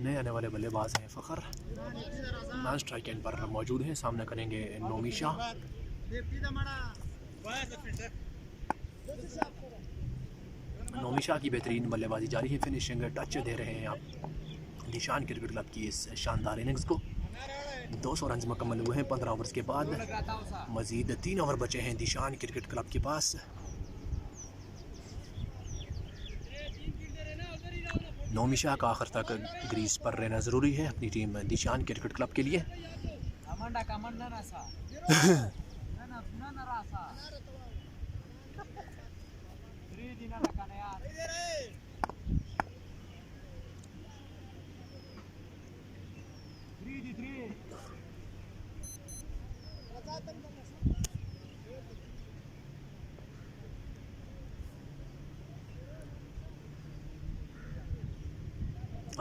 नए आने वाले बल्लेबाज हैं फ़खर, नॉन स्ट्राइक एंड पर मौजूद हैं। सामना करेंगे नोमिशा। नोमिशा की बेहतरीन बल्लेबाजी जारी है, फिनिशिंग टच दे रहे हैं आप दिशान क्रिकेट क्लब की इस शानदार इनिंग्स को। 200 रन मुकम्मल हुए हैं 15 ओवर्स के बाद। मज़ीद 3 ओवर बचे हैं दिशान क्रिकेट क्लब के पास। नोमिशा का आखिर तक ग्रीस पर रहना ज़रूरी है अपनी टीम दिशान क्रिकेट क्लब के लिए।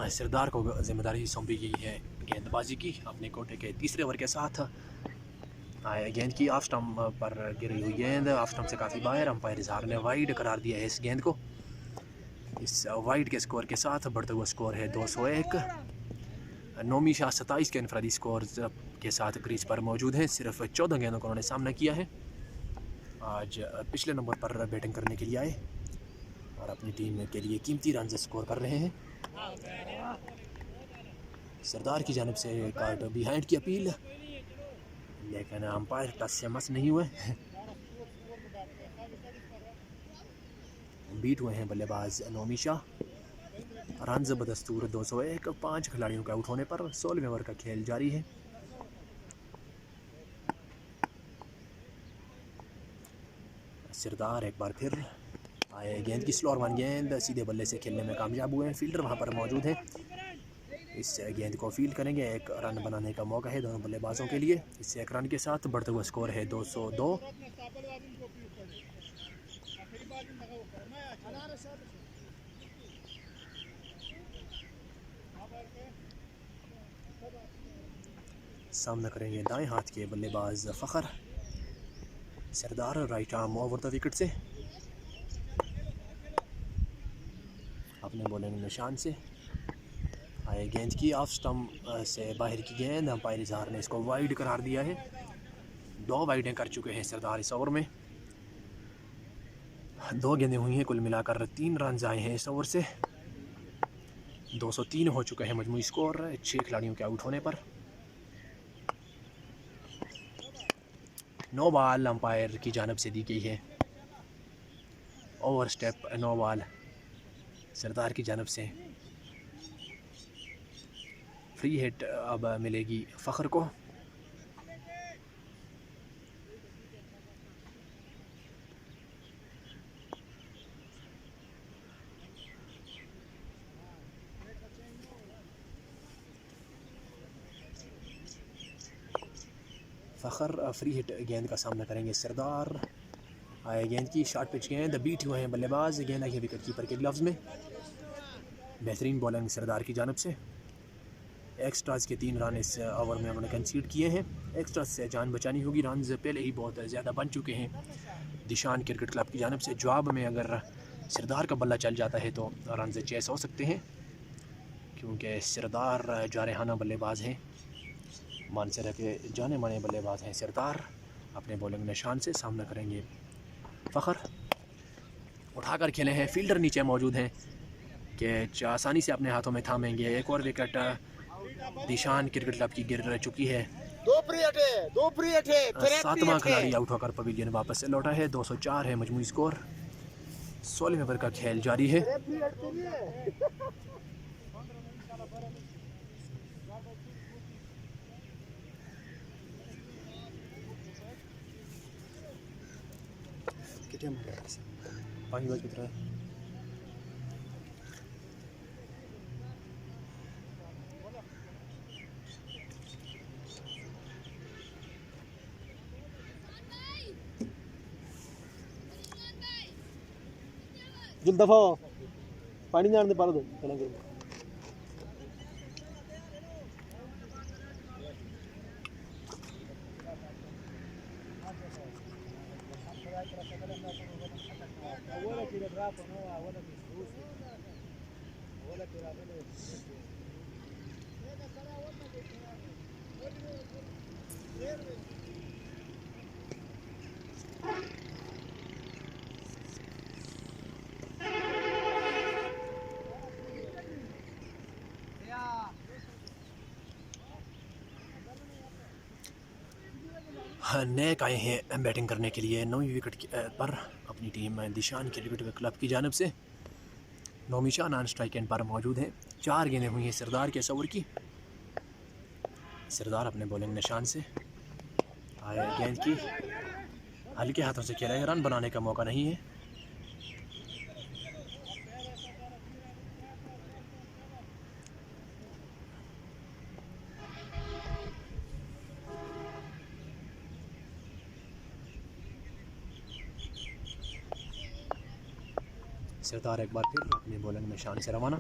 सरदार को जिम्मेदारी सौंपी गई है गेंदबाजी की अपने कोटे के तीसरे ओवर के साथ। गेंद की ऑफ स्टंप पर गिरी हुई गेंद ऑफ स्टंप से काफ़ी बाहर। अंपायर इजहार ने वाइड करार दिया है इस गेंद को। इस वाइड के स्कोर के साथ बढ़ता हुआ स्कोर है 201। नोमिशा 27 के इनफरादी स्कोर के साथ क्रीज पर मौजूद हैं। सिर्फ 14 गेंदों का उन्होंने सामना किया है। आज पिछले नंबर पर बैटिंग करने के लिए आए और अपनी टीम के लिए कीमती रन स्कोर कर रहे हैं। सरदार की जानिब से कार्ड बिहाइंड की अपील, लेकिन अंपायर टच से मस नहीं हुए। बीट हुए हैं बल्लेबाज नोमिशा। रन बदस्तूर 201। 5 खिलाड़ियों के आउट होने पर 16वें ओवर का खेल जारी है। सरदार एक बार फिर आए, गेंद की स्लोअर वन गेंद सीधे बल्ले से खेलने में कामयाब हुए हैं। फील्डर वहां पर मौजूद है, इस गेंद को फील्ड करेंगे। एक रन बनाने का मौका है दोनों बल्लेबाजों के लिए। इससे एक रन के साथ बढ़ता हुआ स्कोर है 202। सामना करेंगे दाएं हाथ के बल्लेबाज Fakhar. Sardar right arm over the wicket से अपने बॉलिंग निशान से आए। गेंद की ऑफ स्टंप से बाहर की गेंद, अंपायर इजहार ने इसको वाइड करार दिया है। 2 वाइडें कर चुके हैं सरदार इस ओवर में। 2 गेंदें हुई हैं, कुल मिलाकर 3 रन आए हैं इस ओवर से। 203 हो चुका है मजमूई स्कोर 6 खिलाड़ियों के आउट होने पर। 9 बॉल अंपायर की जानिब से दी गई है। ओवर स्टेप 9 बॉल सरदार की जानिब से। फ्री हिट अब मिलेगी फ़खर को। फ़खर फ्री हिट गेंद का सामना करेंगे सरदार। आए, गेंद की शॉर्ट पिच गेंद, बीट हुए हैं बल्लेबाज। गेंद आई है विकेट कीपर के ग्लव्स में। बेहतरीन बॉलिंग सरदार की जानिब से। एक्स्ट्रास के 3 रन इस ओवर में उन्होंने कंसीड किए हैं। एक्स्ट्रास से जान बचानी होगी, रन पहले ही बहुत ज़्यादा बन चुके हैं दिशान क्रिकेट क्लब की जानिब से। जवाब में अगर सरदार का बल्ला चल जाता है तो रन चेस हो सकते हैं, क्योंकि सरदार जारहाना बल्लेबाज हैं। मानसरा के जाने माने बल्लेबाज हैं सरदार। अपने बॉलिंग निशान से सामना करेंगे फ़खर। उठाकर खेले हैं, फील्डर नीचे मौजूद हैं कि आसानी से अपने हाथों में थामेंगे। एक और विकेट दिशान क्रिकेट क्लब की गिर चुकी है। दो पीरियड है फिर एक सातवां पीरियड खिलाड़ी है। आउट होकर पवेलियन वापस से लौटा है। 204 है मजमूई स्कोर। 16वें ओवर का खेल जारी है। कितने मारे ऐसे? 5 बज कितना है? जुल दफा हो, पानी जान दे पालो दो चला गया। नेक आए हैं बैटिंग करने के लिए 9वीं विकेट पर अपनी टीम दिशान क्रिकेट क्लब की जानब से। नौमी शाह नॉन स्ट्राइक एंड पर मौजूद हैं। 4 गेंदें हुई हैं सरदार के 100 ओवर की। सरदार अपने बॉलिंग निशान से आए, गेंद की हल्के हाथों से खेला है, रन बनाने का मौका नहीं है। सरदार एक बार फिर अपने बॉलिंग निशान से रवाना।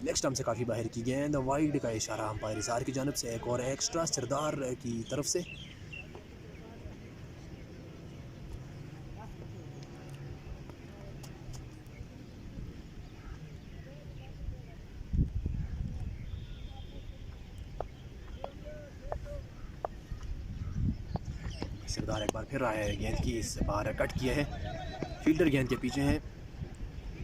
लेग स्टंप से काफ़ी बाहर की गेंद, वाइड का इशारा अंपायर इज़हार की जानब से। एक और एक्स्ट्रा सरदार की तरफ से। सरदार एक बार फिर आया है, गेंद की इस बार कट किया है। फील्डर गेंद के पीछे है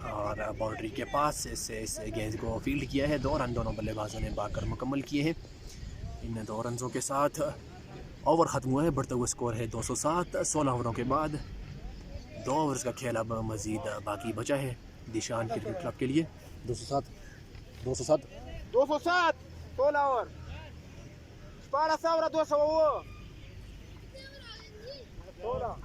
और बाउंड्री के पास से इस गेंद को फील्ड किया है। 2 रन दोनों बल्लेबाजों ने बाकर मुकम्मल किए हैं। इन 2 रनों के साथ ओवर ख़त्म हुआ है। बढ़ता हुआ स्कोर है 207। 16 ओवरों के बाद 2 ओवर्स का खेल अब मज़ीद बाकी बचा है दिशान क्रिकेट क्लब के लिए। 207 207 16 ओवर 12 ओवर 200 16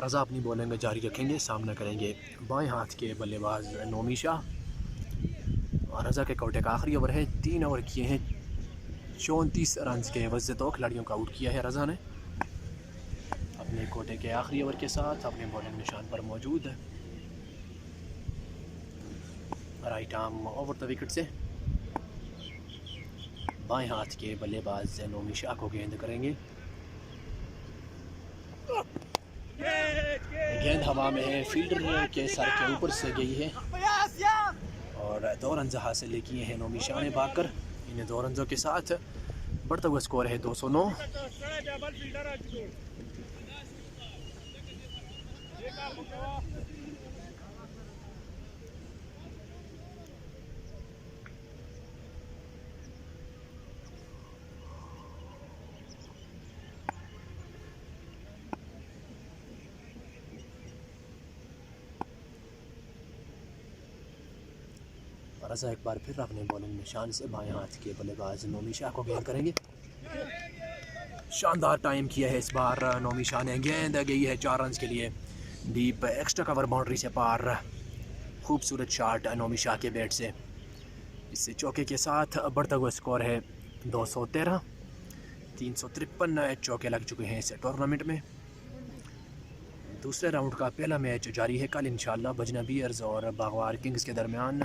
रज़ा अपनी बॉलिंग जारी रखेंगे। सामना करेंगे बाएं हाथ के बल्लेबाज नौमी शाह। और रज़ा के कोटे का आखिरी ओवर है। 3 ओवर किए हैं। 34 रन के एवज से 2 खिलाड़ियों का आउट किया है रज़ा ने। अपने कोटे के आखिरी ओवर के साथ अपने बॉलिंग निशान पर मौजूद है। Right arm over the wicket से बाएं हाथ के बल्लेबाज नौमी शाह को गेंद करेंगे। गेंद हवा में है, फील्डर के सर के ऊपर से गई है और 2 रन हासिल किए हैं नौमी शाह ने बाकर। इन 2 रनों के साथ बढ़ता हुआ स्कोर है 209। रज़ा एक बार फिर अपने बॉलिंग निशान से बाएं हाथ के बल्लेबाज नौमी शाह को गेंद करेंगे। शानदार टाइम किया है इस बार नौमी शाह ने। गेंद गई है 4 रन के लिए डीप एक्स्ट्रा कवर बाउंड्री से पार। खूबसूरत शॉट नौमी शाह के बैट से। इससे चौके के साथ बढ़ता हुआ स्कोर है 213, 353 चौके लग चुके हैं इस टूर्नामेंट में। दूसरे राउंड का पहला मैच जारी है। कल इंशाल्लाह बजना बियर्स और बागवार किंग्स के दरमियान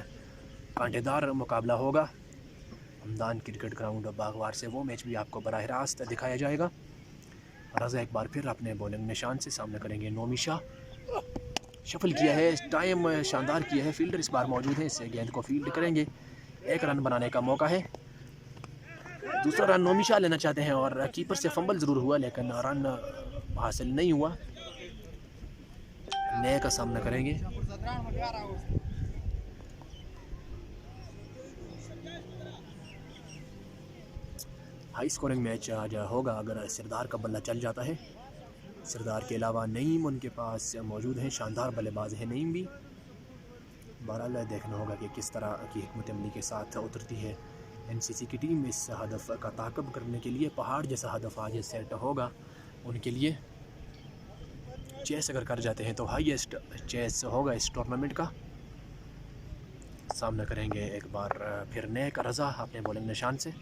कांटेदार मुकाबला होगा। हमदान क्रिकेट ग्राउंड बागवार से वो मैच भी आपको बराह रास्त दिखाया जाएगा। रज़ा एक बार फिर अपने बॉलिंग निशान से सामने करेंगे नोमी शाह। शफल किया है, टाइम शानदार किया है, फील्डर इस बार मौजूद है, इससे गेंद को फील्ड करेंगे। एक रन बनाने का मौका है। दूसरा रन नोमी शाह लेना चाहते हैं और कीपर से फंबल ज़रूर हुआ लेकिन रन हासिल नहीं हुआ। नए का सामना करेंगे। हाई स्कोरिंग मैच आज होगा अगर सरदार का बल्ला चल जाता है। सरदार के अलावा नईम उनके पास मौजूद हैं, शानदार बल्लेबाज है नईम भी। बहरहाल देखना होगा कि किस तरह की हिकमत अमली के साथ उतरती है एनसीसी की टीम इस हदफ का ताक़ब करने के लिए। पहाड़ जैसा हदफ आज सेट होगा उनके लिए। चेस अगर कर जाते हैं तो हाईएस्ट चेस होगा इस टूर्नामेंट का। सामना करेंगे एक बार फिर नेक रज़ा अपने बॉलिंग निशान से।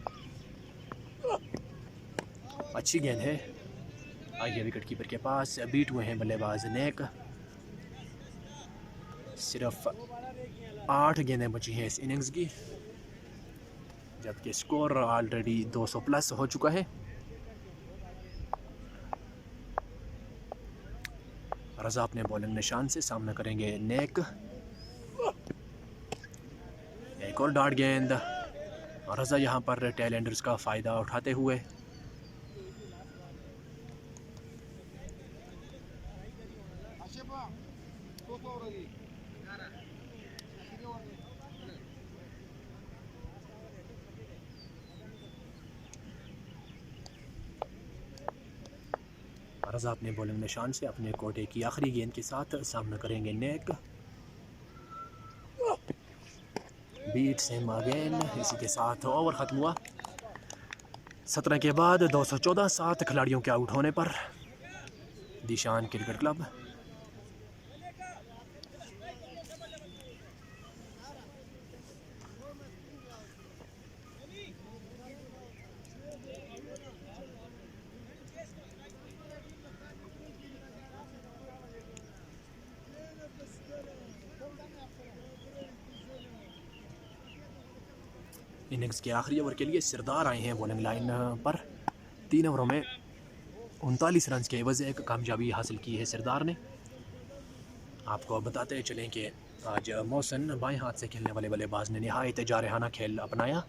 अच्छी गेंद है, आगे विकेट कीपर के पास बीट हुए हैं बल्लेबाज नेक। सिर्फ 8 गेंदें बची हैं इस इनिंग्स की, जबकि स्कोर ऑलरेडी 200 प्लस हो चुका है। रज़ा अपने बॉलिंग निशान से सामना करेंगे नेक। एक और डार्ट गेंद। रज़ा यहाँ पर टेलेंडर्स का फ़ायदा उठाते हुए रज़ा अपने बॉलिंग निशान से अपने कोटे की आखिरी गेंद के साथ सामना करेंगे नेक। Beat same again. इसी के साथ ओवर ख़त्म हुआ। 17 के बाद 214, 7 खिलाड़ियों के आउट होने पर दिशान क्रिकेट क्लब। इनिंग्स के आखिरी ओवर के लिए सरदार आए हैं बॉलिंग लाइन पर। 3 ओवरों में 39 रन के एवज़ एक कामयाबी हासिल की है सरदार ने। आपको बताते चलें कि आज मोहसिन बाएं हाथ से खेलने वाले बल्लेबाज ने नहायत जारहाना खेल अपनाया।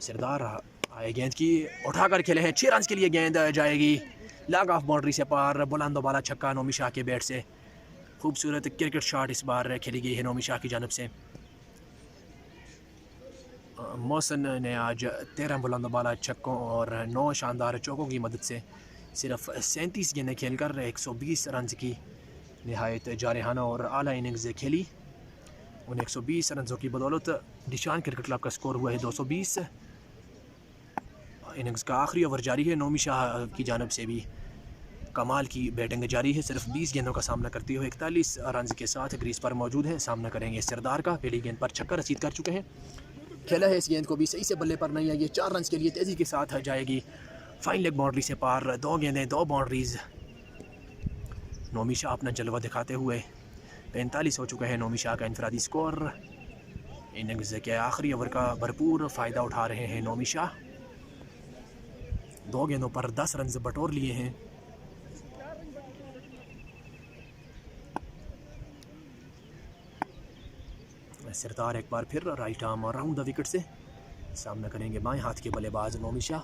सरदार आए, गेंद की उठाकर खेले हैं, 6 रन के लिए गेंद जाएगी लॉग ऑफ बाउंड्री से पार। बुलंद वाला छक्का नोमी शाह के बैट से। खूबसूरत क्रिकेट शॉट इस बार खेली गई है नोमी शाह की जानब से। मोहसिन ने आज 13 बुलंद वाला छक्कों और 9 शानदार चौकों की मदद से सिर्फ 37 गेंदें खेलकर 120 रन की नहायत जारहाना और आला इनिंग्स खेली। उन 120 रनों की बदौलत दिशान क्रिकेट क्लब का स्कोर हुआ है 220। इनिंग्स का आखिरी ओवर जारी है। नोमी शाह की जानब से भी कमाल की बैटिंग जारी है। सिर्फ 20 गेंदों का सामना करते हुए 41 रन के साथ क्रीज पर मौजूद है। सामना करेंगे सरदार का। पहली गेंद पर छक्का रसीद कर चुके हैं। खेला है इस गेंद को भी सही से बल्ले पर नहीं है। ये 4 रन के लिए तेज़ी के साथ जाएगी फाइन लेग बाउंड्री से पार। 2 गेंदें 2 बाउंड्रीज। नोमी शाह अपना जलवा दिखाते हुए 45 हो चुका है नोमी शाह का इनफरादी स्कोर। इनिंग्स के आखिरी ओवर का भरपूर फ़ायदा उठा रहे हैं नोमी शाह। 2 गेंदों पर 10 रन बटोर लिए हैं। सरदार एक बार फिर right arm around the wicket से सामना करेंगे बाएं हाथ के बल्लेबाज नोमी शाह।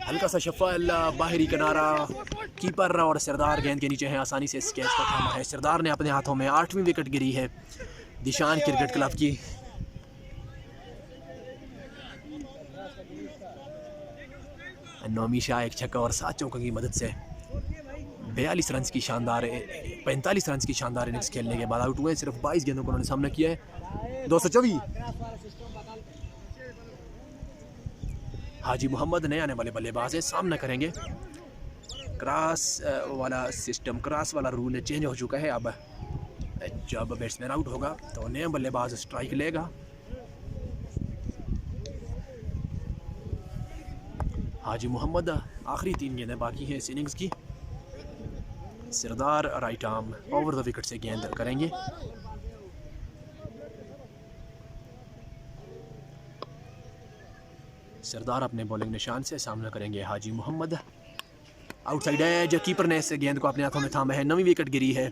हल्का सा शफल, बाहरी किनारा, कीपर और सरदार गेंद के नीचे हैं। आसानी से इस कैच को थामा है। सरदार ने अपने हाथों में 8वीं विकेट गिरी है दिशान क्रिकेट क्लब की। नोमी शाह एक छक्का और 7 चौकों की मदद से 42 रन की शानदार 45 रन की शानदार इनिंग्स खेलने के बाद आउट हुए। सिर्फ 22 गेंदों को उन्होंने सामना किया है। 224। हाजी मोहम्मद नए आने वाले बल्लेबाज है। सामना करेंगे। क्रॉस वाला सिस्टम, क्रॉस वाला रूल चेंज हो चुका है। अब जब बैट्समैन आउट होगा तो नया बल्लेबाज स्ट्राइक लेगा। हाजी मोहम्मद। आखिरी 3 गेंदें बाकी हैं इस इनिंग्स की। Sardar right arm over the wicket से गेंद करेंगे। सरदार अपने बॉलिंग निशान से सामना करेंगे हाजी मोहम्मद। आउटसाइड एज, कीपर ने इस गेंद को अपने हाथों में थामा है। 9वीं विकेट गिरी है।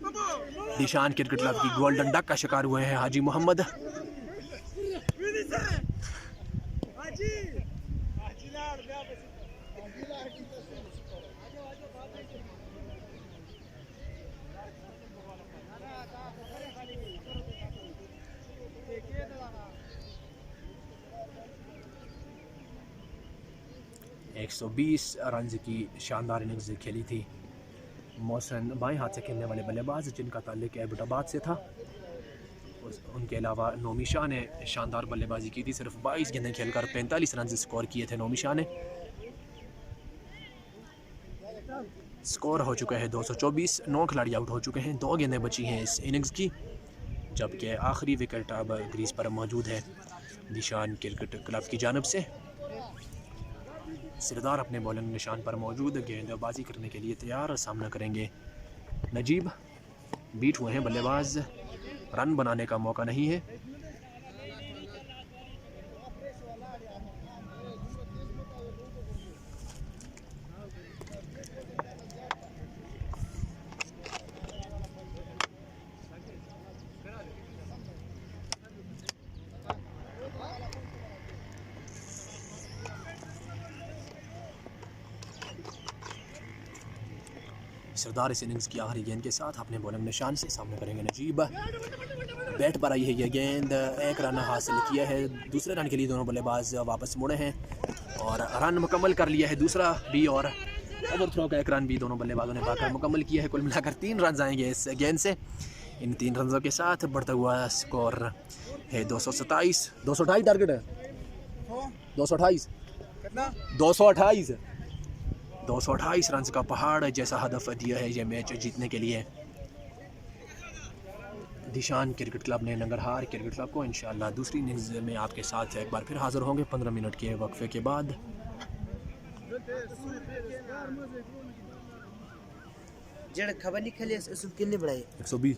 दिशान क्रिकेट क्लब की गोल्डन डक का शिकार हुए हैं हाजी मोहम्मद। एक 120 रन की शानदार इनिंग्स खेली थी मोहसिन, बाएं हाथ से खेलने वाले बल्लेबाज जिनका ताल्लुक एबटाबाद से था। उनके अलावा नोमी शाह ने शानदार बल्लेबाजी की थी। सिर्फ 22 गेंदें खेलकर 45 रन स्कोर किए थे नोमी शाह ने। स्कोर हो चुका है 224। 9 खिलाड़ी आउट हो चुके हैं। 2 गेंदें बची हैं इस इनिंग्स की, जबकि आखिरी विकेट अब ग्रीज पर मौजूद है दिशान क्रिकेट क्लब की जानिब से। सरदार अपने बॉलिंग निशान पर मौजूद, गेंदबाजी करने के लिए तैयार। सामना करेंगे नजीब। बीट हुए हैं बल्लेबाज, रन बनाने का मौका नहीं है। सरदार इस इनिंग्स की आखिरी गेंद के साथ अपने बॉलिंग निशान से सामने करेंगे नजीब। बैट पर आई है यह गेंद, 1 रन हासिल किया है। दूसरे रन के लिए दोनों बल्लेबाज वापस मुड़े हैं और रन मुकम्मल कर लिया है दूसरा भी, और ओवर थ्रो का 1 रन भी दोनों बल्लेबाजों ने पाकर मुकम्मल किया है। कुल मिलाकर 3 रन आएंगे इस गेंद से। इन 3 रनों के साथ बढ़ता हुआ स्कोर है 227। 228 टारगेट है, 228 228 रन का पहाड़ जैसा हदफ दिया है ये मैच जीतने के लिए दिशान क्रिकेट क्लब ने नंगरहार क्रिकेट क्लब को। इंशाल्लाह दूसरी इनिंग्स में आपके साथ एक बार फिर हाज़िर होंगे 15 मिनट के वक्फे के बाद। जड़ खबर नहीं खेली 120 120